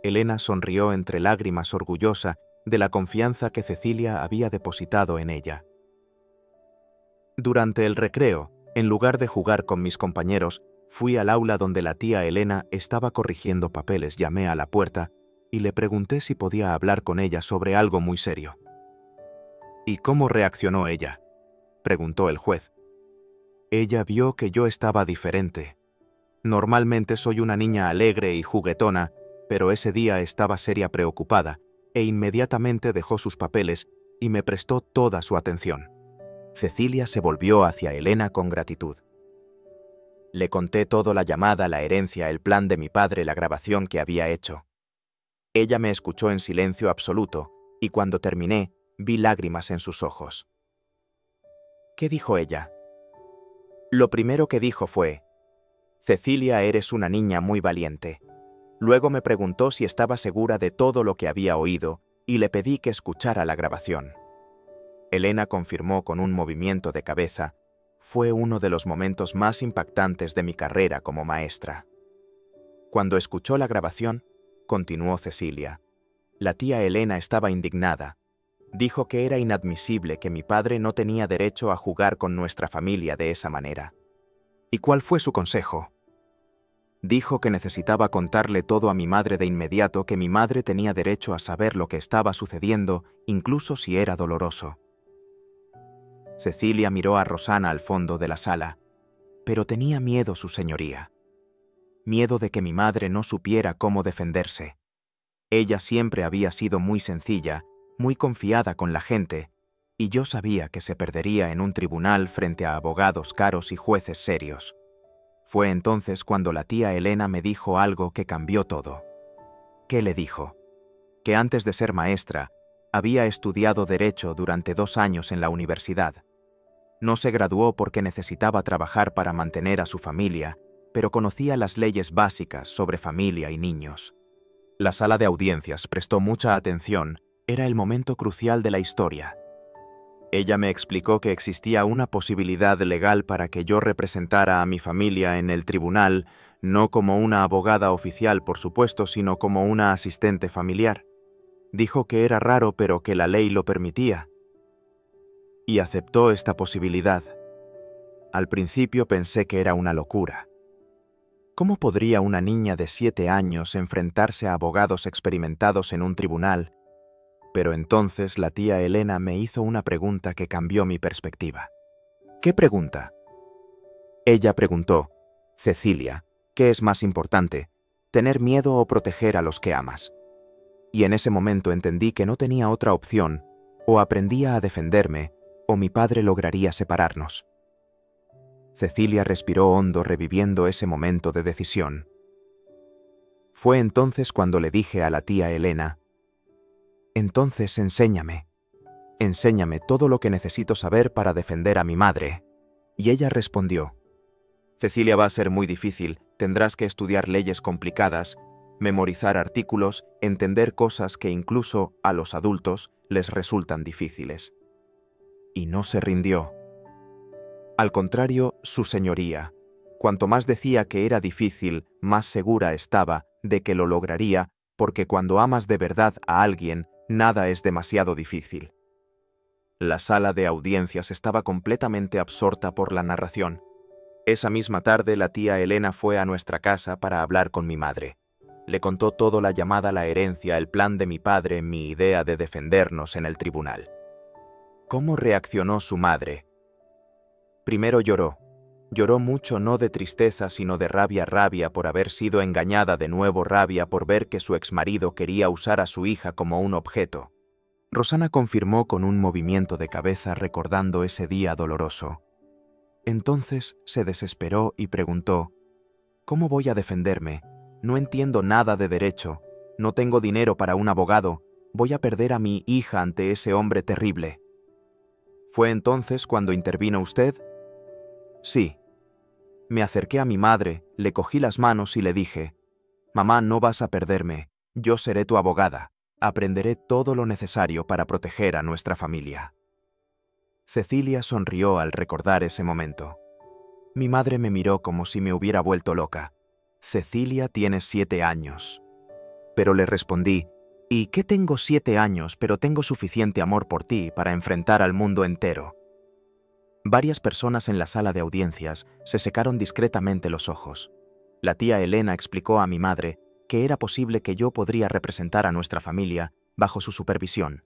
S1: Elena sonrió entre lágrimas, orgullosa de la confianza que Cecilia había depositado en ella. Durante el recreo, en lugar de jugar con mis compañeros, fui al aula donde la tía Elena estaba corrigiendo papeles. Llamé a la puerta y le pregunté si podía hablar con ella sobre algo muy serio. ¿Y cómo reaccionó ella?, preguntó el juez. Ella vio que yo estaba diferente. Normalmente soy una niña alegre y juguetona, pero ese día estaba seria, preocupada, e inmediatamente dejó sus papeles y me prestó toda su atención. Cecilia se volvió hacia Elena con gratitud. Le conté todo: la llamada, la herencia, el plan de mi padre, la grabación que había hecho. Ella me escuchó en silencio absoluto, y cuando terminé, vi lágrimas en sus ojos. ¿Qué dijo ella? Lo primero que dijo fue: Cecilia, eres una niña muy valiente. Luego me preguntó si estaba segura de todo lo que había oído, y le pedí que escuchara la grabación. Elena confirmó con un movimiento de cabeza: fue uno de los momentos más impactantes de mi carrera como maestra. Cuando escuchó la grabación, continuó Cecilia, la tía Elena estaba indignada. Dijo que era inadmisible, que mi padre no tenía derecho a jugar con nuestra familia de esa manera. ¿Y cuál fue su consejo? Dijo que necesitaba contarle todo a mi madre de inmediato, que mi madre tenía derecho a saber lo que estaba sucediendo, incluso si era doloroso. Cecilia miró a Rosana al fondo de la sala, pero tenía miedo, su señoría. Miedo de que mi madre no supiera cómo defenderse. Ella siempre había sido muy sencilla, muy confiada con la gente, y yo sabía que se perdería en un tribunal frente a abogados caros y jueces serios. Fue entonces cuando la tía Elena me dijo algo que cambió todo. ¿Qué le dijo? Que antes de ser maestra, había estudiado Derecho durante 2 años en la universidad. No se graduó porque necesitaba trabajar para mantener a su familia, pero conocía las leyes básicas sobre familia y niños. La sala de audiencias prestó mucha atención. Era el momento crucial de la historia. Ella me explicó que existía una posibilidad legal para que yo representara a mi familia en el tribunal, no como una abogada oficial, por supuesto, sino como una asistente familiar. Dijo que era raro, pero que la ley lo permitía. Y aceptó esta posibilidad. Al principio pensé que era una locura. ¿Cómo podría una niña de 7 años enfrentarse a abogados experimentados en un tribunal? Pero entonces la tía Elena me hizo una pregunta que cambió mi perspectiva. ¿Qué pregunta? Ella preguntó: Cecilia, ¿qué es más importante, tener miedo o proteger a los que amas? Y en ese momento entendí que no tenía otra opción: o aprendía a defenderme, o mi padre lograría separarnos. Cecilia respiró hondo, reviviendo ese momento de decisión. Fue entonces cuando le dije a la tía Elena: entonces enséñame todo lo que necesito saber para defender a mi madre. Y ella respondió: Cecilia, va a ser muy difícil, tendrás que estudiar leyes complicadas, memorizar artículos, entender cosas que incluso a los adultos les resultan difíciles. Y no se rindió. Al contrario, su señoría, cuanto más decía que era difícil, más segura estaba de que lo lograría, porque cuando amas de verdad a alguien, nada es demasiado difícil. La sala de audiencias estaba completamente absorta por la narración. Esa misma tarde la tía Elena fue a nuestra casa para hablar con mi madre. Le contó todo: la llamada, la herencia, el plan de mi padre, mi idea de defendernos en el tribunal. ¿Cómo reaccionó su madre? Primero lloró. Lloró mucho, no de tristeza, sino de rabia, rabia por haber sido engañada de nuevo, rabia por ver que su exmarido quería usar a su hija como un objeto. Rosana confirmó con un movimiento de cabeza, recordando ese día doloroso. Entonces se desesperó y preguntó: ¿Cómo voy a defenderme? No entiendo nada de derecho. No tengo dinero para un abogado. Voy a perder a mi hija ante ese hombre terrible. ¿Fue entonces cuando intervino usted? Sí. Me acerqué a mi madre, le cogí las manos y le dije: «Mamá, no vas a perderme. Yo seré tu abogada. Aprenderé todo lo necesario para proteger a nuestra familia». Cecilia sonrió al recordar ese momento. Mi madre me miró como si me hubiera vuelto loca. «Cecilia tiene 7 años». Pero le respondí: «¿Y qué tengo 7 años, pero tengo suficiente amor por ti para enfrentar al mundo entero?» Varias personas en la sala de audiencias se secaron discretamente los ojos. La tía Elena explicó a mi madre que era posible que yo podría representar a nuestra familia bajo su supervisión,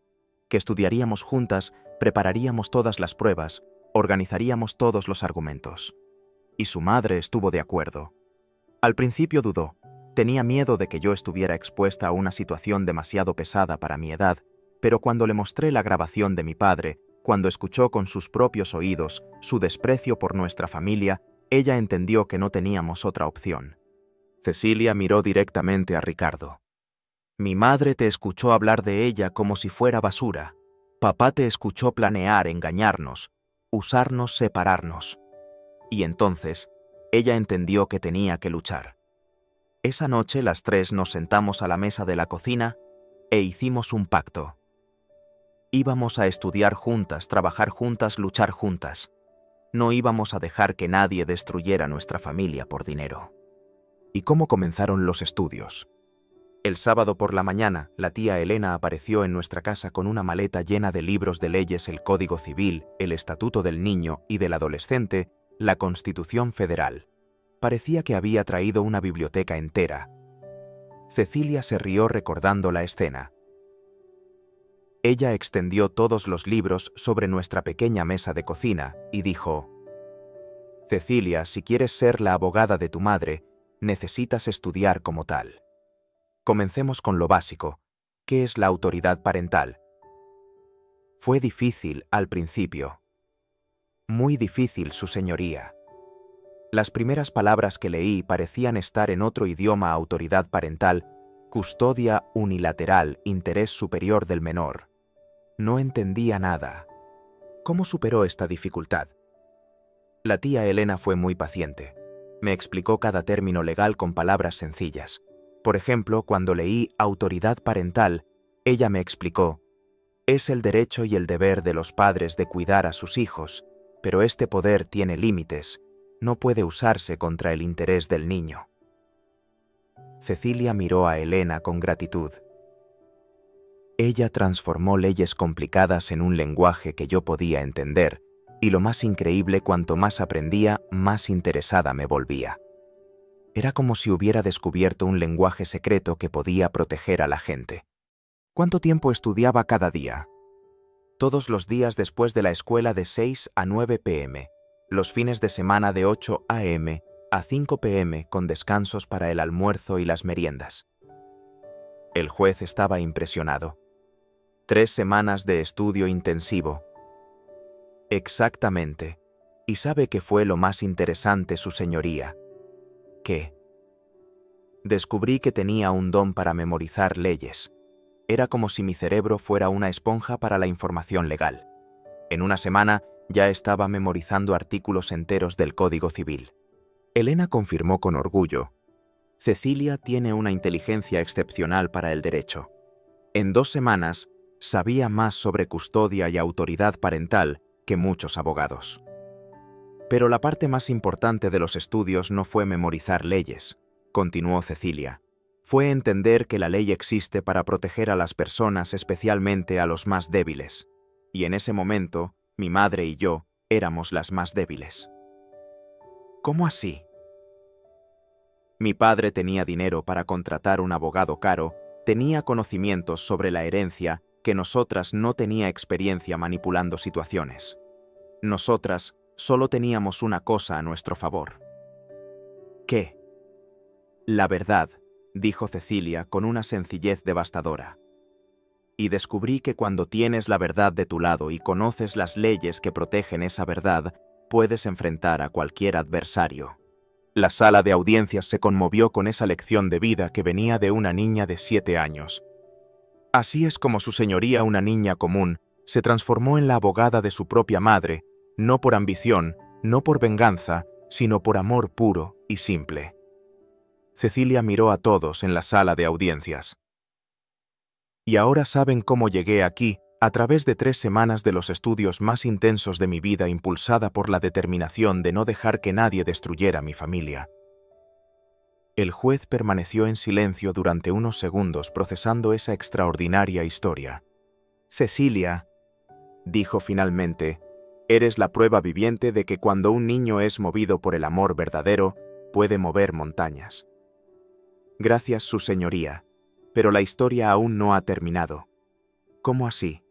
S1: que estudiaríamos juntas, prepararíamos todas las pruebas, organizaríamos todos los argumentos. Y su madre estuvo de acuerdo. Al principio dudó. Tenía miedo de que yo estuviera expuesta a una situación demasiado pesada para mi edad, pero cuando le mostré la grabación de mi padre, cuando escuchó con sus propios oídos su desprecio por nuestra familia, ella entendió que no teníamos otra opción. Cecilia miró directamente a Ricardo. «Mi madre te escuchó hablar de ella como si fuera basura. Papá te escuchó planear engañarnos, usarnos, separarnos. Y entonces, ella entendió que tenía que luchar». Esa noche las tres nos sentamos a la mesa de la cocina e hicimos un pacto. Íbamos a estudiar juntas, trabajar juntas, luchar juntas. No íbamos a dejar que nadie destruyera nuestra familia por dinero. ¿Y cómo comenzaron los estudios? El sábado por la mañana, la tía Elena apareció en nuestra casa con una maleta llena de libros de leyes, el Código Civil, el Estatuto del Niño y del Adolescente, la Constitución Federal. Parecía que había traído una biblioteca entera. Cecilia se rió recordando la escena. Ella extendió todos los libros sobre nuestra pequeña mesa de cocina y dijo: «Cecilia, si quieres ser la abogada de tu madre, necesitas estudiar como tal. Comencemos con lo básico. ¿Qué es la autoridad parental?» Fue difícil al principio. Muy difícil, su señoría. Las primeras palabras que leí parecían estar en otro idioma: autoridad parental, custodia unilateral, interés superior del menor. No entendía nada. ¿Cómo superó esta dificultad? La tía Elena fue muy paciente. Me explicó cada término legal con palabras sencillas. Por ejemplo, cuando leí autoridad parental, ella me explicó: «Es el derecho y el deber de los padres de cuidar a sus hijos, pero este poder tiene límites. No puede usarse contra el interés del niño». Cecilia miró a Elena con gratitud. Ella transformó leyes complicadas en un lenguaje que yo podía entender, y lo más increíble, cuanto más aprendía, más interesada me volvía. Era como si hubiera descubierto un lenguaje secreto que podía proteger a la gente. ¿Cuánto tiempo estudiaba cada día? Todos los días después de la escuela de 6 a 9 p.m., los fines de semana de 8 a.m. a 5 p.m. con descansos para el almuerzo y las meriendas. El juez estaba impresionado. 3 semanas de estudio intensivo. Exactamente. ¿Y sabe qué fue lo más interesante, su señoría? ¿Qué? Descubrí que tenía un don para memorizar leyes. Era como si mi cerebro fuera una esponja para la información legal. En una semana ya estaba memorizando artículos enteros del Código Civil. Elena confirmó con orgullo: «Cecilia tiene una inteligencia excepcional para el derecho. En 2 semanas sabía más sobre custodia y autoridad parental que muchos abogados». Pero la parte más importante de los estudios no fue memorizar leyes, continuó Cecilia. Fue entender que la ley existe para proteger a las personas, especialmente a los más débiles. Y en ese momento, mi madre y yo éramos las más débiles. ¿Cómo así? Mi padre tenía dinero para contratar un abogado caro, tenía conocimientos sobre la herencia que nosotras no tenía experiencia manipulando situaciones. Nosotras solo teníamos una cosa a nuestro favor. ¿Qué? La verdad, dijo Cecilia con una sencillez devastadora. Y descubrí que cuando tienes la verdad de tu lado y conoces las leyes que protegen esa verdad, puedes enfrentar a cualquier adversario. La sala de audiencias se conmovió con esa lección de vida que venía de una niña de 7 años. Así es como su señoría, una niña común, se transformó en la abogada de su propia madre, no por ambición, no por venganza, sino por amor puro y simple. Cecilia miró a todos en la sala de audiencias. Y ahora saben cómo llegué aquí, a través de 3 semanas de los estudios más intensos de mi vida, impulsada por la determinación de no dejar que nadie destruyera mi familia. El juez permaneció en silencio durante unos segundos procesando esa extraordinaria historia. Cecilia, dijo finalmente, eres la prueba viviente de que cuando un niño es movido por el amor verdadero, puede mover montañas. Gracias, su señoría, pero la historia aún no ha terminado. ¿Cómo así?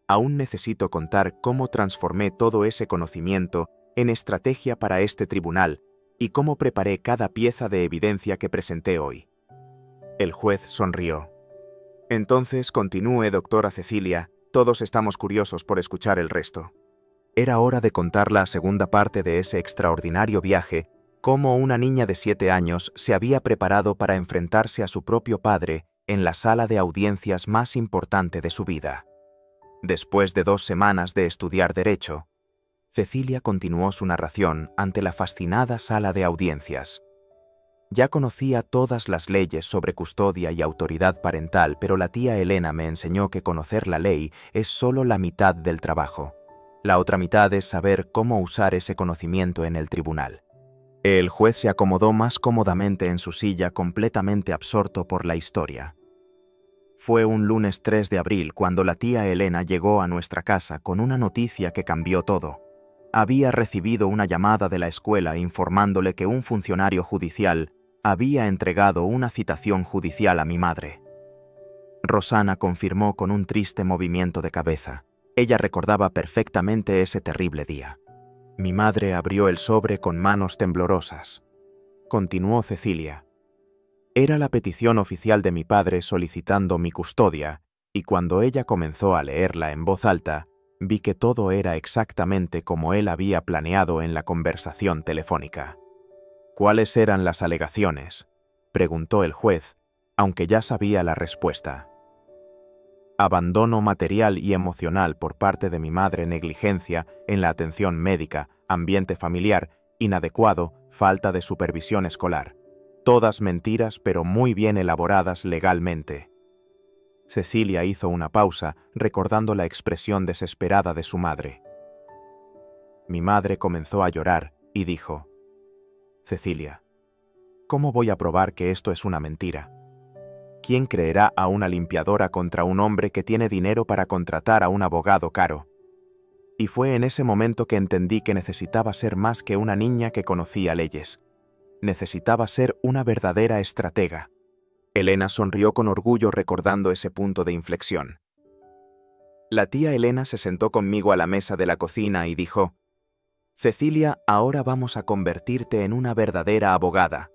S1: Aún necesito contar cómo transformé todo ese conocimiento en estrategia para este tribunal y cómo preparé cada pieza de evidencia que presenté hoy. El juez sonrió. Entonces continúe, doctora Cecilia, todos estamos curiosos por escuchar el resto. Era hora de contar la segunda parte de ese extraordinario viaje, cómo una niña de 7 años se había preparado para enfrentarse a su propio padre en la sala de audiencias más importante de su vida. Después de 2 semanas de estudiar Derecho, Cecilia continuó su narración ante la fascinada sala de audiencias. Ya conocía todas las leyes sobre custodia y autoridad parental, pero la tía Elena me enseñó que conocer la ley es solo la mitad del trabajo. La otra mitad es saber cómo usar ese conocimiento en el tribunal. El juez se acomodó más cómodamente en su silla, completamente absorto por la historia. Fue un lunes 3 de abril cuando la tía Elena llegó a nuestra casa con una noticia que cambió todo. Había recibido una llamada de la escuela informándole que un funcionario judicial había entregado una citación judicial a mi madre. Rosana confirmó con un triste movimiento de cabeza. Ella recordaba perfectamente ese terrible día. Mi madre abrió el sobre con manos temblorosas. Continuó Cecilia. Era la petición oficial de mi padre solicitando mi custodia, y cuando ella comenzó a leerla en voz alta, vi que todo era exactamente como él había planeado en la conversación telefónica. ¿Cuáles eran las alegaciones?, preguntó el juez, aunque ya sabía la respuesta. Abandono material y emocional por parte de mi madre, negligencia en la atención médica, ambiente familiar inadecuado, falta de supervisión escolar. Todas mentiras, pero muy bien elaboradas legalmente. Cecilia hizo una pausa, recordando la expresión desesperada de su madre. Mi madre comenzó a llorar y dijo: Cecilia, ¿cómo voy a probar que esto es una mentira? ¿Quién creerá a una limpiadora contra un hombre que tiene dinero para contratar a un abogado caro? Y fue en ese momento que entendí que necesitaba ser más que una niña que conocía leyes. Necesitaba ser una verdadera estratega. Elena sonrió con orgullo recordando ese punto de inflexión. La tía Elena se sentó conmigo a la mesa de la cocina y dijo: Cecilia, ahora vamos a convertirte en una verdadera abogada.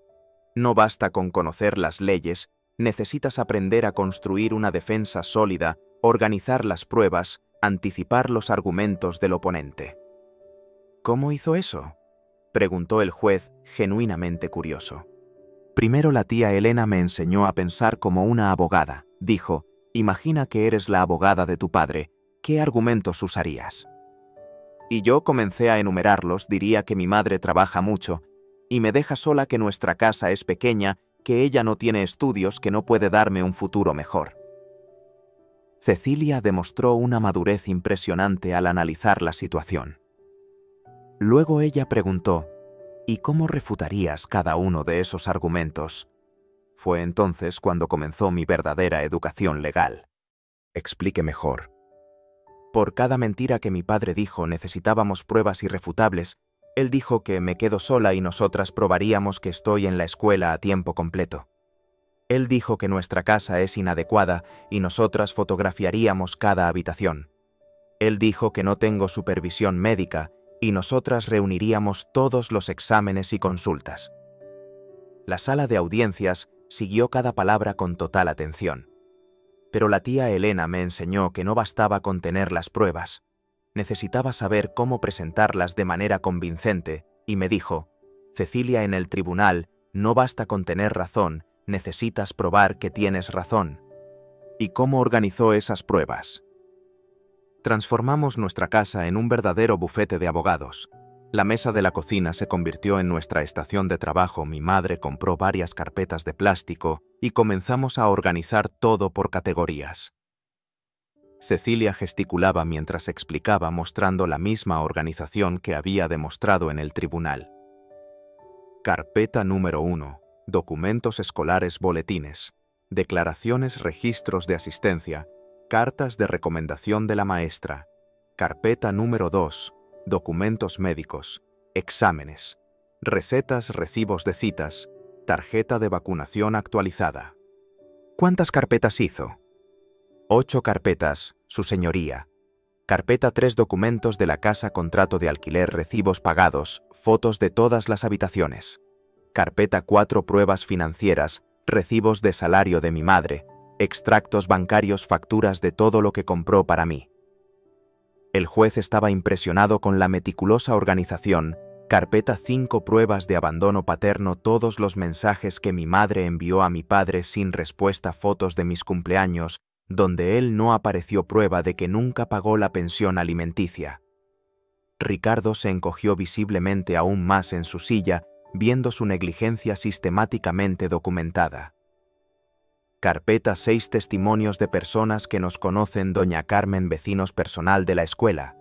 S1: No basta con conocer las leyes, necesitas aprender a construir una defensa sólida, organizar las pruebas, anticipar los argumentos del oponente. ¿Cómo hizo eso?, preguntó el juez, genuinamente curioso. Primero la tía Elena me enseñó a pensar como una abogada. Dijo: imagina que eres la abogada de tu padre, ¿qué argumentos usarías? Y yo comencé a enumerarlos. Diría que mi madre trabaja mucho y me deja sola, que nuestra casa es pequeña, que ella no tiene estudios, que no puede darme un futuro mejor. Cecilia demostró una madurez impresionante al analizar la situación. Luego ella preguntó: ¿y cómo refutarías cada uno de esos argumentos? Fue entonces cuando comenzó mi verdadera educación legal. Explique mejor. Por cada mentira que mi padre dijo necesitábamos pruebas irrefutables. Él dijo que me quedo sola y nosotras probaríamos que estoy en la escuela a tiempo completo. Él dijo que nuestra casa es inadecuada y nosotras fotografiaríamos cada habitación. Él dijo que no tengo supervisión médica y nosotras reuniríamos todos los exámenes y consultas. La sala de audiencias siguió cada palabra con total atención. Pero la tía Elena me enseñó que no bastaba con tener las pruebas. Necesitaba saber cómo presentarlas de manera convincente y me dijo: Cecilia, en el tribunal, no basta con tener razón, necesitas probar que tienes razón. ¿Y cómo organizó esas pruebas? Transformamos nuestra casa en un verdadero bufete de abogados. La mesa de la cocina se convirtió en nuestra estación de trabajo. Mi madre compró varias carpetas de plástico y comenzamos a organizar todo por categorías. Cecilia gesticulaba mientras explicaba, mostrando la misma organización que había demostrado en el tribunal. Carpeta número 1. Documentos escolares, boletines, declaraciones, registros de asistencia, cartas de recomendación de la maestra. Carpeta número 2. Documentos médicos, exámenes, recetas, recibos de citas, tarjeta de vacunación actualizada. ¿Cuántas carpetas hizo? 8 carpetas, su señoría. Carpeta 3. Documentos de la casa, contrato de alquiler, recibos pagados, fotos de todas las habitaciones. Carpeta 4. Pruebas financieras, recibos de salario de mi madre, extractos bancarios, facturas de todo lo que compró para mí. El juez estaba impresionado con la meticulosa organización. Carpeta 5. Pruebas de abandono paterno, todos los mensajes que mi madre envió a mi padre sin respuesta, fotos de mis cumpleaños, donde él no apareció, prueba de que nunca pagó la pensión alimenticia. Ricardo se encogió visiblemente aún más en su silla, viendo su negligencia sistemáticamente documentada. Carpeta 6. Testimonios de personas que nos conocen, doña Carmen, vecinos, personal de la escuela.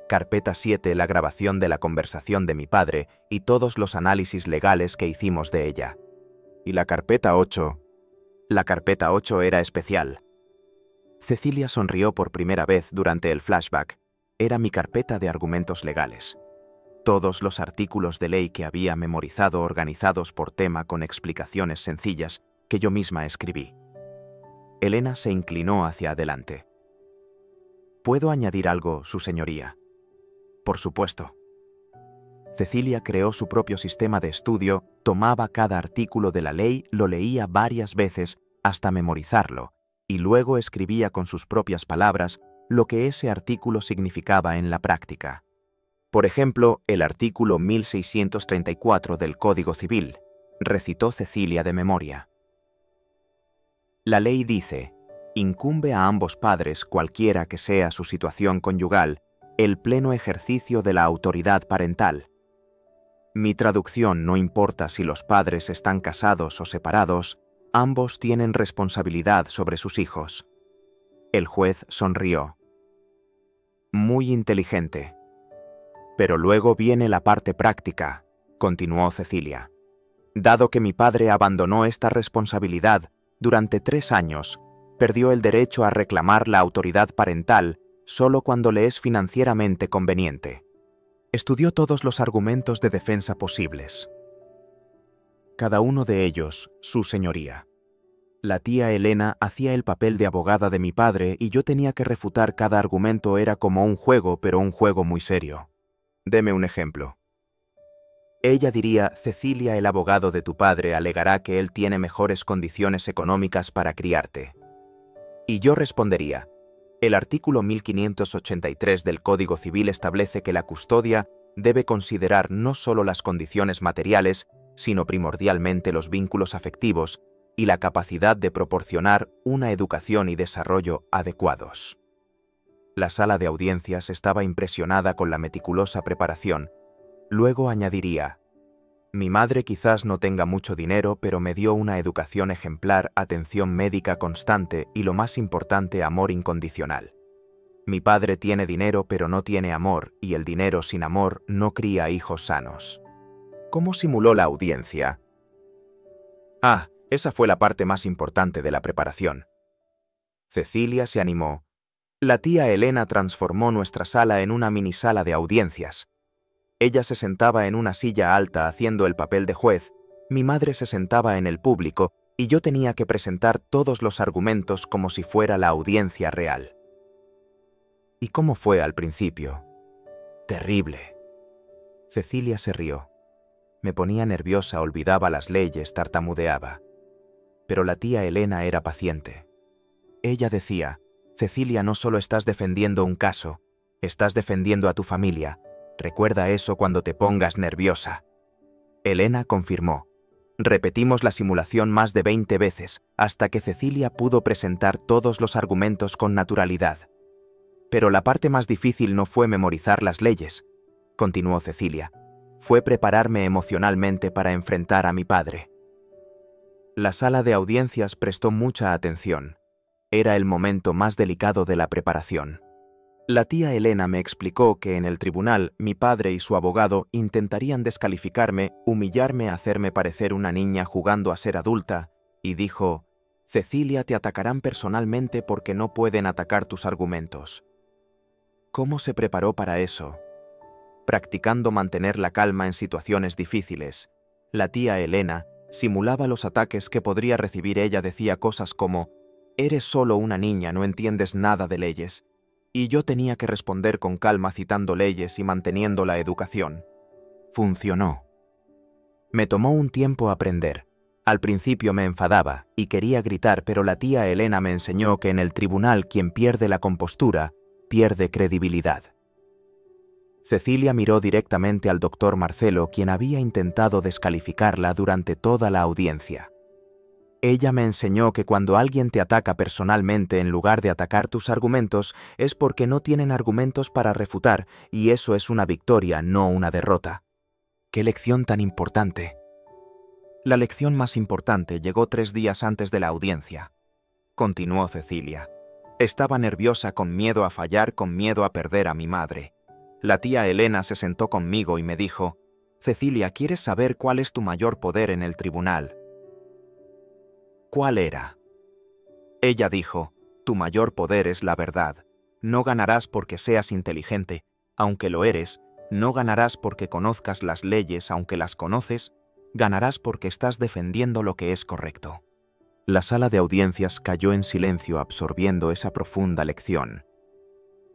S1: Carpeta 7. La grabación de la conversación de mi padre y todos los análisis legales que hicimos de ella. ¿Y la carpeta 8? La carpeta 8 era especial. Cecilia sonrió por primera vez durante el flashback. Era mi carpeta de argumentos legales. Todos los artículos de ley que había memorizado, organizados por tema con explicaciones sencillas que yo misma escribí. Elena se inclinó hacia adelante. ¿Puedo añadir algo, su señoría? Por supuesto. Cecilia creó su propio sistema de estudio, tomaba cada artículo de la ley, lo leía varias veces hasta memorizarlo, y luego escribía con sus propias palabras lo que ese artículo significaba en la práctica. Por ejemplo, el artículo 1634 del Código Civil, recitó Cecilia de memoria. La ley dice: incumbe a ambos padres, cualquiera que sea su situación conyugal, el pleno ejercicio de la autoridad parental. Mi traducción: no importa si los padres están casados o separados, ambos tienen responsabilidad sobre sus hijos. El juez sonrió. Muy inteligente. Pero luego viene la parte práctica, continuó Cecilia. Dado que mi padre abandonó esta responsabilidad durante 3 años, perdió el derecho a reclamar la autoridad parental solo cuando le es financieramente conveniente. Estudió todos los argumentos de defensa posibles. Cada uno de ellos, su señoría. La tía Elena hacía el papel de abogada de mi padre y yo tenía que refutar cada argumento. Era como un juego, pero un juego muy serio. Deme un ejemplo. Ella diría: Cecilia, el abogado de tu padre alegará que él tiene mejores condiciones económicas para criarte. Y yo respondería: el artículo 1583 del Código Civil establece que la custodia debe considerar no solo las condiciones materiales, sino primordialmente los vínculos afectivos y la capacidad de proporcionar una educación y desarrollo adecuados. La sala de audiencias estaba impresionada con la meticulosa preparación. Luego añadiría: mi madre quizás no tenga mucho dinero, pero me dio una educación ejemplar, atención médica constante y, lo más importante, amor incondicional. Mi padre tiene dinero pero no tiene amor, y el dinero sin amor no cría hijos sanos. ¿Cómo simuló la audiencia? Esa fue la parte más importante de la preparación. Cecilia se animó. La tía Elena transformó nuestra sala en una mini sala de audiencias. Ella se sentaba en una silla alta haciendo el papel de juez, mi madre se sentaba en el público y yo tenía que presentar todos los argumentos como si fuera la audiencia real. ¿Y cómo fue al principio? Terrible. Cecilia se rió. Me ponía nerviosa, olvidaba las leyes, tartamudeaba. Pero la tía Elena era paciente. Ella decía: Cecilia, no solo estás defendiendo un caso, estás defendiendo a tu familia. Recuerda eso cuando te pongas nerviosa. Elena confirmó. Repetimos la simulación más de 20 veces, hasta que Cecilia pudo presentar todos los argumentos con naturalidad. Pero la parte más difícil no fue memorizar las leyes, continuó Cecilia. Fue prepararme emocionalmente para enfrentar a mi padre. La sala de audiencias prestó mucha atención. Era el momento más delicado de la preparación. La tía Elena me explicó que en el tribunal mi padre y su abogado intentarían descalificarme, humillarme, hacerme parecer una niña jugando a ser adulta, y dijo: «Cecilia, te atacarán personalmente porque no pueden atacar tus argumentos». ¿Cómo se preparó para eso? Practicando mantener la calma en situaciones difíciles. La tía Elena simulaba los ataques que podría recibir. Ella decía cosas como: «Eres solo una niña, no entiendes nada de leyes». Y yo tenía que responder con calma citando leyes y manteniendo la educación. Funcionó. Me tomó un tiempo aprender. Al principio me enfadaba y quería gritar, pero la tía Elena me enseñó que en el tribunal quien pierde la compostura pierde credibilidad. Cecilia miró directamente al doctor Marcelo, quien había intentado descalificarla durante toda la audiencia. Ella me enseñó que cuando alguien te ataca personalmente en lugar de atacar tus argumentos es porque no tienen argumentos para refutar, y eso es una victoria, no una derrota. ¡Qué lección tan importante! La lección más importante llegó 3 días antes de la audiencia. Continuó Cecilia. Estaba nerviosa, con miedo a fallar, con miedo a perder a mi madre. La tía Elena se sentó conmigo y me dijo: «Cecilia, ¿quieres saber cuál es tu mayor poder en el tribunal?» ¿Cuál era? Ella dijo: «Tu mayor poder es la verdad. No ganarás porque seas inteligente, aunque lo eres. No ganarás porque conozcas las leyes, aunque las conoces. Ganarás porque estás defendiendo lo que es correcto». La sala de audiencias cayó en silencio, absorbiendo esa profunda lección.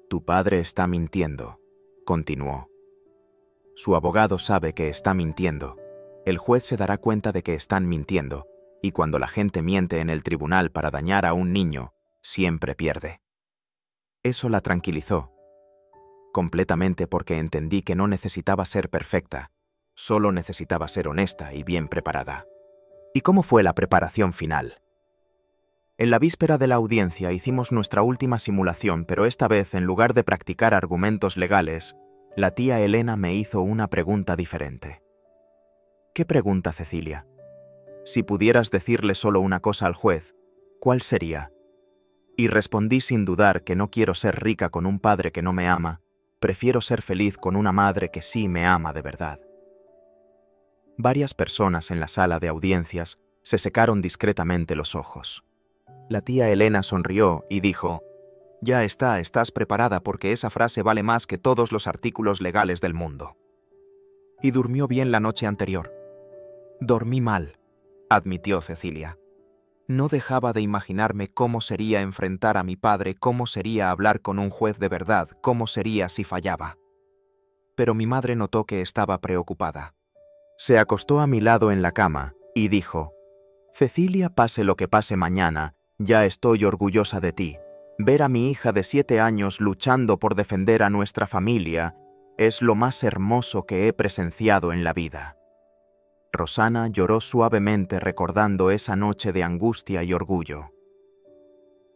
S1: «Tu padre está mintiendo», continuó. «Su abogado sabe que está mintiendo. El juez se dará cuenta de que están mintiendo. Y cuando la gente miente en el tribunal para dañar a un niño, siempre pierde». Eso la tranquilizó completamente, porque entendí que no necesitaba ser perfecta, solo necesitaba ser honesta y bien preparada. ¿Y cómo fue la preparación final? En la víspera de la audiencia hicimos nuestra última simulación, pero esta vez, en lugar de practicar argumentos legales, la tía Elena me hizo una pregunta diferente. ¿Qué pregunta, Cecilia? Si pudieras decirle solo una cosa al juez, ¿cuál sería? Y respondí sin dudar que no quiero ser rica con un padre que no me ama, prefiero ser feliz con una madre que sí me ama de verdad. Varias personas en la sala de audiencias se secaron discretamente los ojos. La tía Elena sonrió y dijo: «Ya está, estás preparada porque esa frase vale más que todos los artículos legales del mundo». Y durmió bien la noche anterior. Dormí mal, admitió Cecilia. No dejaba de imaginarme cómo sería enfrentar a mi padre, cómo sería hablar con un juez de verdad, cómo sería si fallaba. Pero mi madre notó que estaba preocupada. Se acostó a mi lado en la cama y dijo: «Cecilia, pase lo que pase mañana, ya estoy orgullosa de ti. Ver a mi hija de 7 años luchando por defender a nuestra familia es lo más hermoso que he presenciado en la vida». Rosana lloró suavemente recordando esa noche de angustia y orgullo.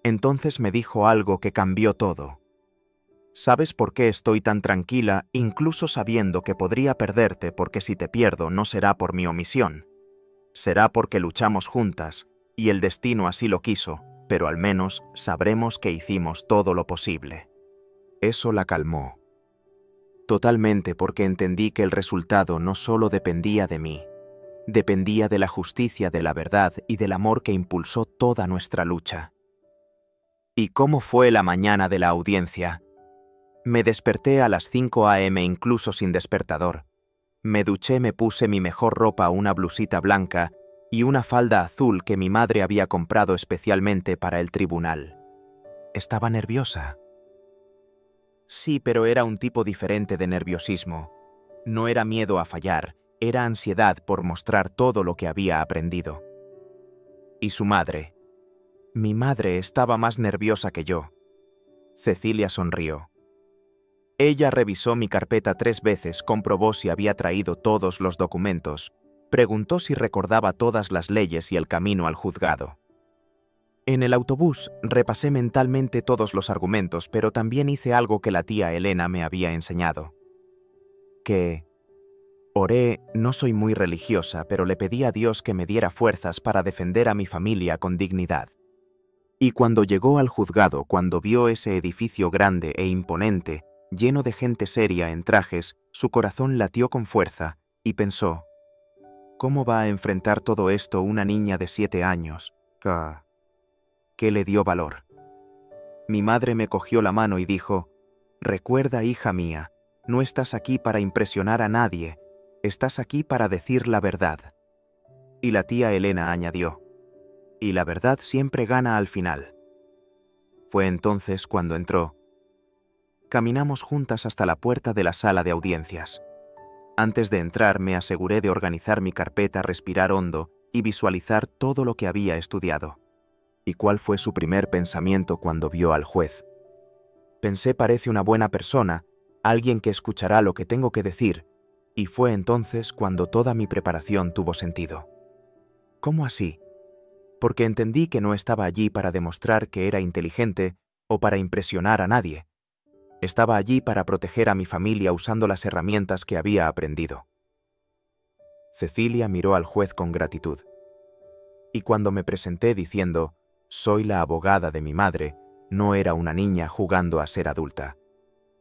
S1: Entonces me dijo algo que cambió todo. ¿Sabes por qué estoy tan tranquila, incluso sabiendo que podría perderte? Porque si te pierdo no será por mi omisión. Será porque luchamos juntas, y el destino así lo quiso, pero al menos sabremos que hicimos todo lo posible. Eso la calmó. Totalmente, porque entendí que el resultado no solo dependía de mí, dependía de la justicia, de la verdad y del amor que impulsó toda nuestra lucha. ¿Y cómo fue la mañana de la audiencia? Me desperté a las 5 a.m. incluso sin despertador. Me duché, me puse mi mejor ropa, una blusita blanca y una falda azul que mi madre había comprado especialmente para el tribunal. Estaba nerviosa. Sí, pero era un tipo diferente de nerviosismo. No era miedo a fallar, era ansiedad por mostrar todo lo que había aprendido. ¿Y su madre? Mi madre estaba más nerviosa que yo. Cecilia sonrió. Ella revisó mi carpeta 3 veces, comprobó si había traído todos los documentos Preguntó si recordaba todas las leyes y el camino al juzgado. En el autobús repasé mentalmente todos los argumentos, pero también hice algo que la tía Elena me había enseñado. Oré, no soy muy religiosa, pero le pedí a Dios que me diera fuerzas para defender a mi familia con dignidad. Y cuando llegó al juzgado, cuando vio ese edificio grande e imponente, lleno de gente seria en trajes, su corazón latió con fuerza y pensó, ¿cómo va a enfrentar todo esto una niña de 7 años? ¿Qué le dio valor? Mi madre me cogió la mano y dijo, «Recuerda, hija mía, no estás aquí para impresionar a nadie, estás aquí para decir la verdad». Y la tía Elena añadió, «Y la verdad siempre gana al final». Fue entonces cuando entró. Caminamos juntas hasta la puerta de la sala de audiencias. Antes de entrar me aseguré de organizar mi carpeta, respirar hondo y visualizar todo lo que había estudiado. ¿Y cuál fue su primer pensamiento cuando vio al juez? Pensé, parece una buena persona, alguien que escuchará lo que tengo que decir, y fue entonces cuando toda mi preparación tuvo sentido. ¿Cómo así? Porque entendí que no estaba allí para demostrar que era inteligente o para impresionar a nadie. Estaba allí para proteger a mi familia usando las herramientas que había aprendido. Cecilia miró al juez con gratitud. Y cuando me presenté diciendo, «Soy la abogada de mi madre», no era una niña jugando a ser adulta.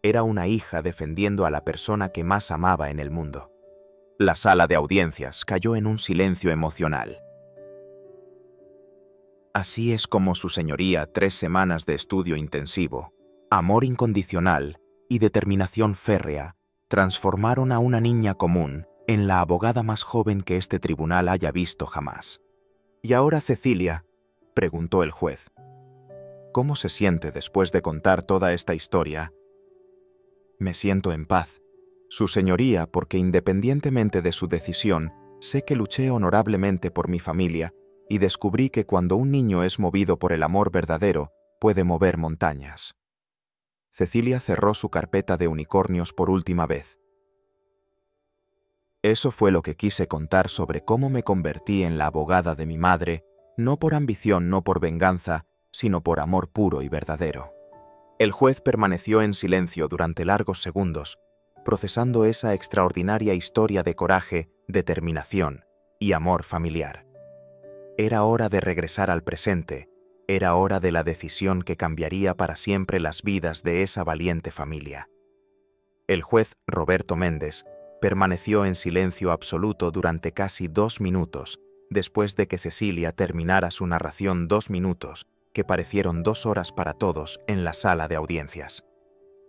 S1: Era una hija defendiendo a la persona que más amaba en el mundo. La sala de audiencias cayó en un silencio emocional. Así es como su señoría, 3 semanas de estudio intensivo, amor incondicional y determinación férrea transformaron a una niña común en la abogada más joven que este tribunal haya visto jamás. «¿Y ahora, Cecilia?», preguntó el juez. «¿Cómo se siente después de contar toda esta historia?» «Me siento en paz, su señoría, porque independientemente de su decisión, sé que luché honorablemente por mi familia y descubrí que cuando un niño es movido por el amor verdadero, puede mover montañas». Cecilia cerró su carpeta de unicornios por última vez. Eso fue lo que quise contar sobre cómo me convertí en la abogada de mi madre, no por ambición, no por venganza, sino por amor puro y verdadero. El juez permaneció en silencio durante largos segundos, procesando esa extraordinaria historia de coraje, determinación y amor familiar. Era hora de regresar al presente, era hora de la decisión que cambiaría para siempre las vidas de esa valiente familia. El juez Roberto Méndez permaneció en silencio absoluto durante casi 2 minutos, después de que Cecilia terminara su narración. 2 minutos, que parecieron 2 horas para todos en la sala de audiencias.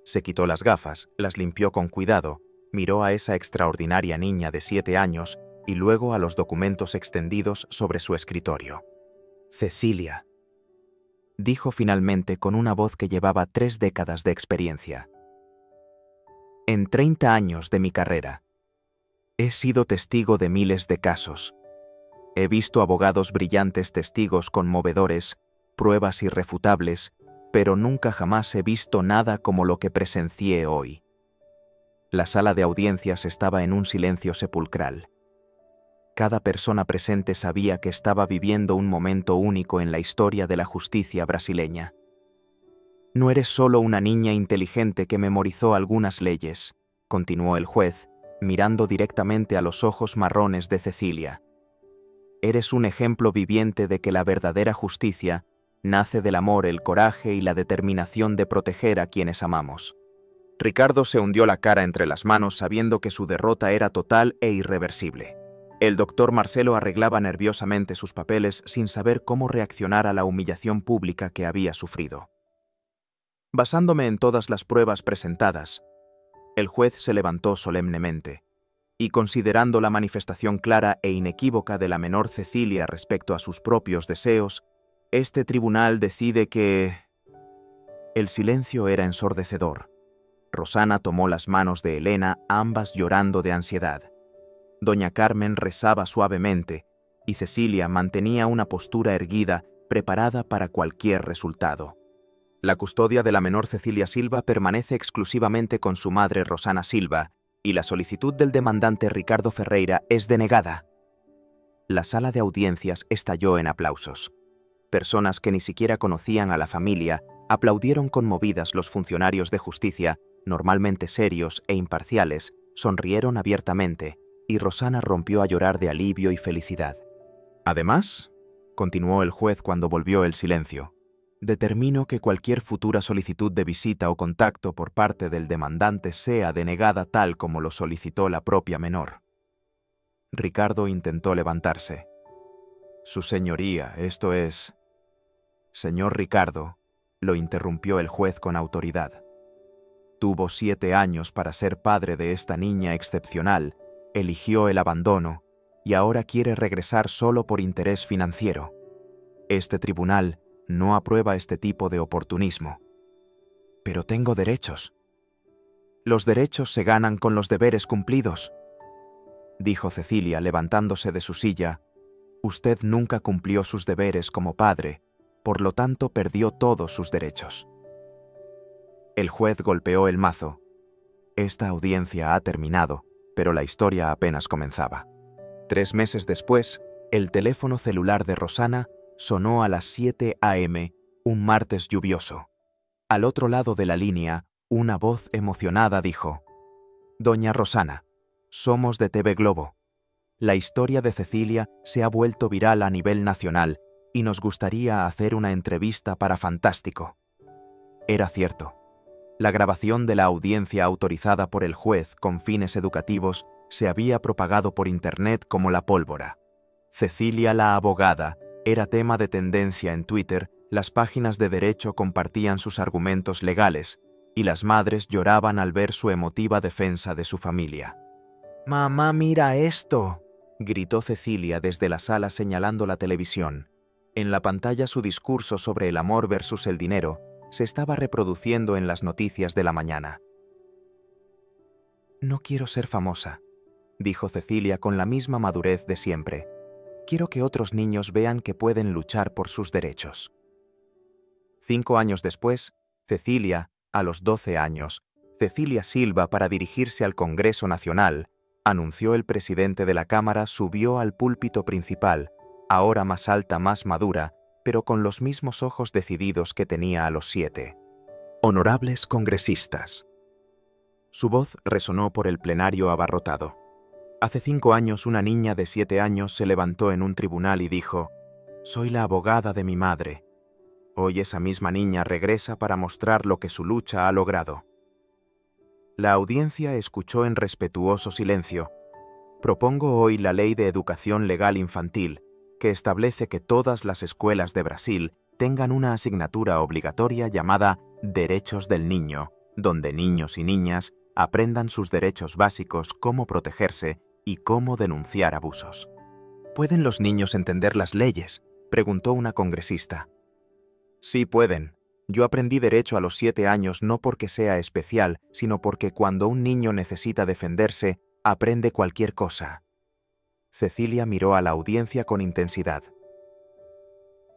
S1: Se quitó las gafas, las limpió con cuidado, miró a esa extraordinaria niña de 7 años y luego a los documentos extendidos sobre su escritorio. «Cecilia», dijo finalmente con una voz que llevaba 3 décadas de experiencia. «En 30 años de mi carrera, he sido testigo de miles de casos. He visto abogados brillantes, testigos conmovedores, pruebas irrefutables, pero nunca jamás he visto nada como lo que presencié hoy». La sala de audiencias estaba en un silencio sepulcral. Cada persona presente sabía que estaba viviendo un momento único en la historia de la justicia brasileña. «No eres solo una niña inteligente que memorizó algunas leyes», continuó el juez, mirando directamente a los ojos marrones de Cecilia. «Eres un ejemplo viviente de que la verdadera justicia nace del amor, el coraje y la determinación de proteger a quienes amamos». Ricardo se hundió la cara entre las manos sabiendo que su derrota era total e irreversible. El doctor Marcelo arreglaba nerviosamente sus papeles sin saber cómo reaccionar a la humillación pública que había sufrido. Basándome en todas las pruebas presentadas, el juez se levantó solemnemente, y considerando la manifestación clara e inequívoca de la menor Cecilia respecto a sus propios deseos, este tribunal decide que... El silencio era ensordecedor. Rosana tomó las manos de Elena, ambas llorando de ansiedad. Doña Carmen rezaba suavemente, y Cecilia mantenía una postura erguida, preparada para cualquier resultado. La custodia de la menor Cecilia Silva permanece exclusivamente con su madre Rosana Silva, y la solicitud del demandante Ricardo Ferreira es denegada. La sala de audiencias estalló en aplausos. Personas que ni siquiera conocían a la familia aplaudieron conmovidas. Los funcionarios de justicia, normalmente serios e imparciales, sonrieron abiertamente, y Rosana rompió a llorar de alivio y felicidad. Además, continuó el juez cuando volvió el silencio, determino que cualquier futura solicitud de visita o contacto por parte del demandante sea denegada tal como lo solicitó la propia menor. Ricardo intentó levantarse. Su señoría, esto es... Señor Ricardo, lo interrumpió el juez con autoridad. Tuvo 7 años para ser padre de esta niña excepcional, eligió el abandono y ahora quiere regresar solo por interés financiero. Este tribunal no aprueba este tipo de oportunismo. Pero tengo derechos. Los derechos se ganan con los deberes cumplidos, dijo Cecilia levantándose de su silla. Usted nunca cumplió sus deberes como padre, por lo tanto perdió todos sus derechos. El juez golpeó el mazo. Esta audiencia ha terminado, pero la historia apenas comenzaba. 3 meses después, el teléfono celular de Rosana sonó a las 7 a.m., un martes lluvioso. Al otro lado de la línea, una voz emocionada dijo: «Doña Rosana, somos de TV Globo. La historia de Cecilia se ha vuelto viral a nivel nacional y nos gustaría hacer una entrevista para Fantástico». Era cierto. La grabación de la audiencia autorizada por el juez con fines educativos se había propagado por Internet como la pólvora. Cecilia la abogada era tema de tendencia en Twitter, las páginas de derecho compartían sus argumentos legales y las madres lloraban al ver su emotiva defensa de su familia. «Mamá, mira esto», gritó Cecilia desde la sala señalando la televisión. En la pantalla su discurso sobre el amor versus el dinero se estaba reproduciendo en las noticias de la mañana. «No quiero ser famosa», dijo Cecilia con la misma madurez de siempre. «Quiero que otros niños vean que pueden luchar por sus derechos». 5 años después, Cecilia, a los 12 años, Cecilia Silva, para dirigirse al Congreso Nacional, anunció el presidente de la Cámara, subió al púlpito principal, ahora más alta, más madura, pero con los mismos ojos decididos que tenía a los 7. «Honorables congresistas». Su voz resonó por el plenario abarrotado. Hace 5 años una niña de 7 años se levantó en un tribunal y dijo: «Soy la abogada de mi madre». Hoy esa misma niña regresa para mostrar lo que su lucha ha logrado. La audiencia escuchó en respetuoso silencio. Propongo hoy la Ley de Educación Legal Infantil, que establece que todas las escuelas de Brasil tengan una asignatura obligatoria llamada Derechos del Niño, donde niños y niñas aprendan sus derechos básicos, cómo protegerse y cómo denunciar abusos. ¿Pueden los niños entender las leyes?, preguntó una congresista. Sí pueden. Yo aprendí derecho a los 7 años no porque sea especial, sino porque cuando un niño necesita defenderse, aprende cualquier cosa. Cecilia miró a la audiencia con intensidad.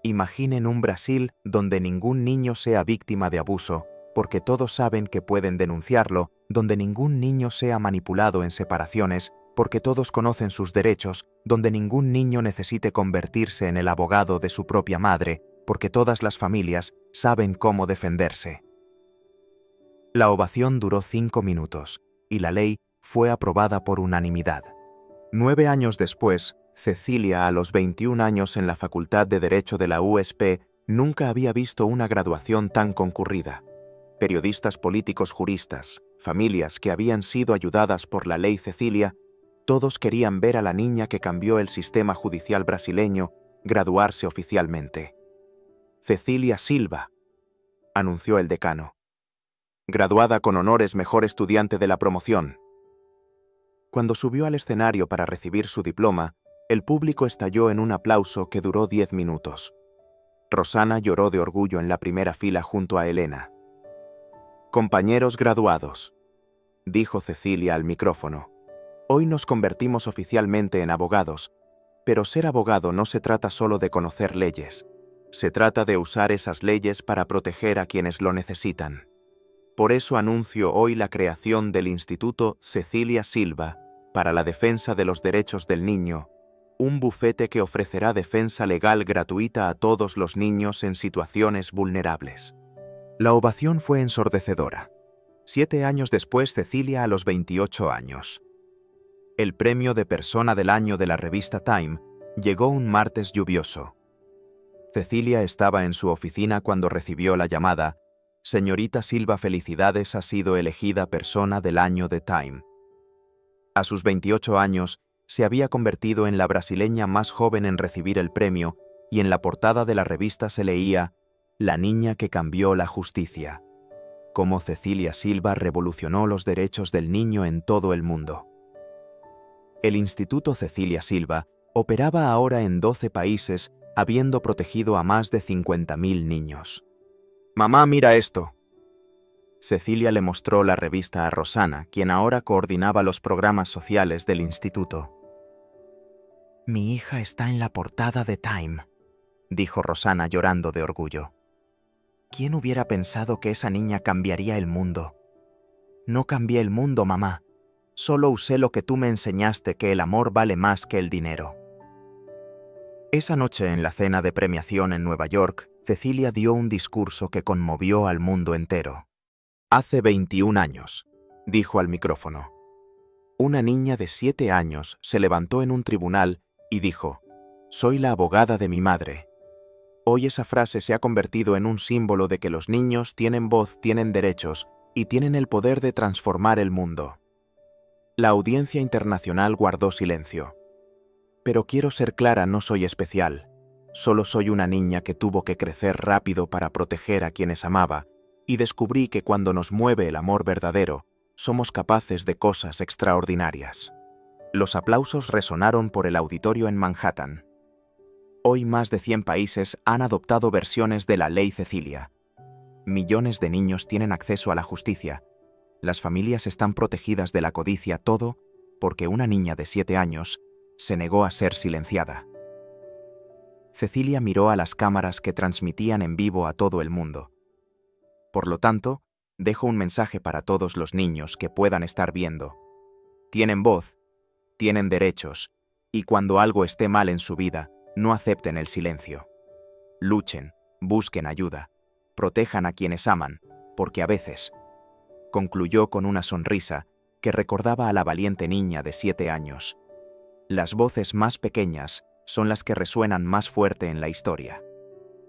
S1: Imaginen un Brasil donde ningún niño sea víctima de abuso, porque todos saben que pueden denunciarlo, donde ningún niño sea manipulado en separaciones, porque todos conocen sus derechos, donde ningún niño necesite convertirse en el abogado de su propia madre, porque todas las familias saben cómo defenderse. La ovación duró 5 minutos, y la ley fue aprobada por unanimidad. 9 años después, Cecilia, a los 21 años en la Facultad de Derecho de la USP, nunca había visto una graduación tan concurrida. Periodistas, políticos, juristas, familias que habían sido ayudadas por la Ley Cecilia, todos querían ver a la niña que cambió el sistema judicial brasileño graduarse oficialmente. Cecilia Silva, anunció el decano. Graduada con honores, mejor estudiante de la promoción. Cuando subió al escenario para recibir su diploma, el público estalló en un aplauso que duró 10 minutos. Rosana lloró de orgullo en la primera fila junto a Elena. «Compañeros graduados», dijo Cecilia al micrófono, «hoy nos convertimos oficialmente en abogados, pero ser abogado no se trata solo de conocer leyes. Se trata de usar esas leyes para proteger a quienes lo necesitan. Por eso anuncio hoy la creación del Instituto Cecilia Silva para la defensa de los derechos del niño, un bufete que ofrecerá defensa legal gratuita a todos los niños en situaciones vulnerables. La ovación fue ensordecedora. 7 años después, Cecilia a los 28 años. El premio de Persona del Año de la revista Time llegó un martes lluvioso. Cecilia estaba en su oficina cuando recibió la llamada: «Señorita Silva, felicidades, ha sido elegida Persona del Año de Time». A sus 28 años, se había convertido en la brasileña más joven en recibir el premio, y en la portada de la revista se leía: «La niña que cambió la justicia». Cómo Cecilia Silva revolucionó los derechos del niño en todo el mundo. El Instituto Cecilia Silva operaba ahora en 12 países, habiendo protegido a más de 50.000 niños. «Mamá, mira esto». Cecilia le mostró la revista a Rosana, quien ahora coordinaba los programas sociales del instituto. «Mi hija está en la portada de Time», dijo Rosana llorando de orgullo. «¿Quién hubiera pensado que esa niña cambiaría el mundo?» «No cambié el mundo, mamá. Solo usé lo que tú me enseñaste, que el amor vale más que el dinero». Esa noche, en la cena de premiación en Nueva York, Cecilia dio un discurso que conmovió al mundo entero. «Hace 21 años», dijo al micrófono. Una niña de 7 años se levantó en un tribunal y dijo: «Soy la abogada de mi madre». Hoy esa frase se ha convertido en un símbolo de que los niños tienen voz, tienen derechos y tienen el poder de transformar el mundo. La audiencia internacional guardó silencio. Pero quiero ser clara, no soy especial. Solo soy una niña que tuvo que crecer rápido para proteger a quienes amaba, y descubrí que cuando nos mueve el amor verdadero, somos capaces de cosas extraordinarias. Los aplausos resonaron por el auditorio en Manhattan. Hoy más de 100 países han adoptado versiones de la Ley Cecilia. Millones de niños tienen acceso a la justicia. Las familias están protegidas de la codicia, todo porque una niña de 7 años se negó a ser silenciada. Cecilia miró a las cámaras que transmitían en vivo a todo el mundo. Por lo tanto, dejo un mensaje para todos los niños que puedan estar viendo. Tienen voz, tienen derechos, y cuando algo esté mal en su vida, no acepten el silencio. Luchen, busquen ayuda, protejan a quienes aman, porque a veces, concluyó con una sonrisa que recordaba a la valiente niña de 7 años, las voces más pequeñas son las que resuenan más fuerte en la historia.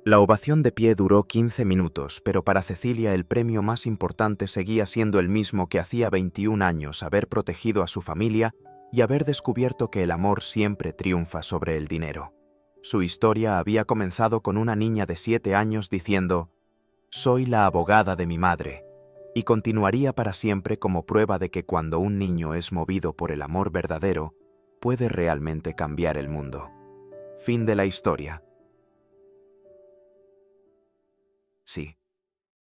S1: La ovación de pie duró 15 minutos, pero para Cecilia el premio más importante seguía siendo el mismo que hacía 21 años: haber protegido a su familia y haber descubierto que el amor siempre triunfa sobre el dinero. Su historia había comenzado con una niña de 7 años diciendo: «Soy la abogada de mi madre», y continuaría para siempre como prueba de que cuando un niño es movido por el amor verdadero, puede realmente cambiar el mundo. Fin de la historia.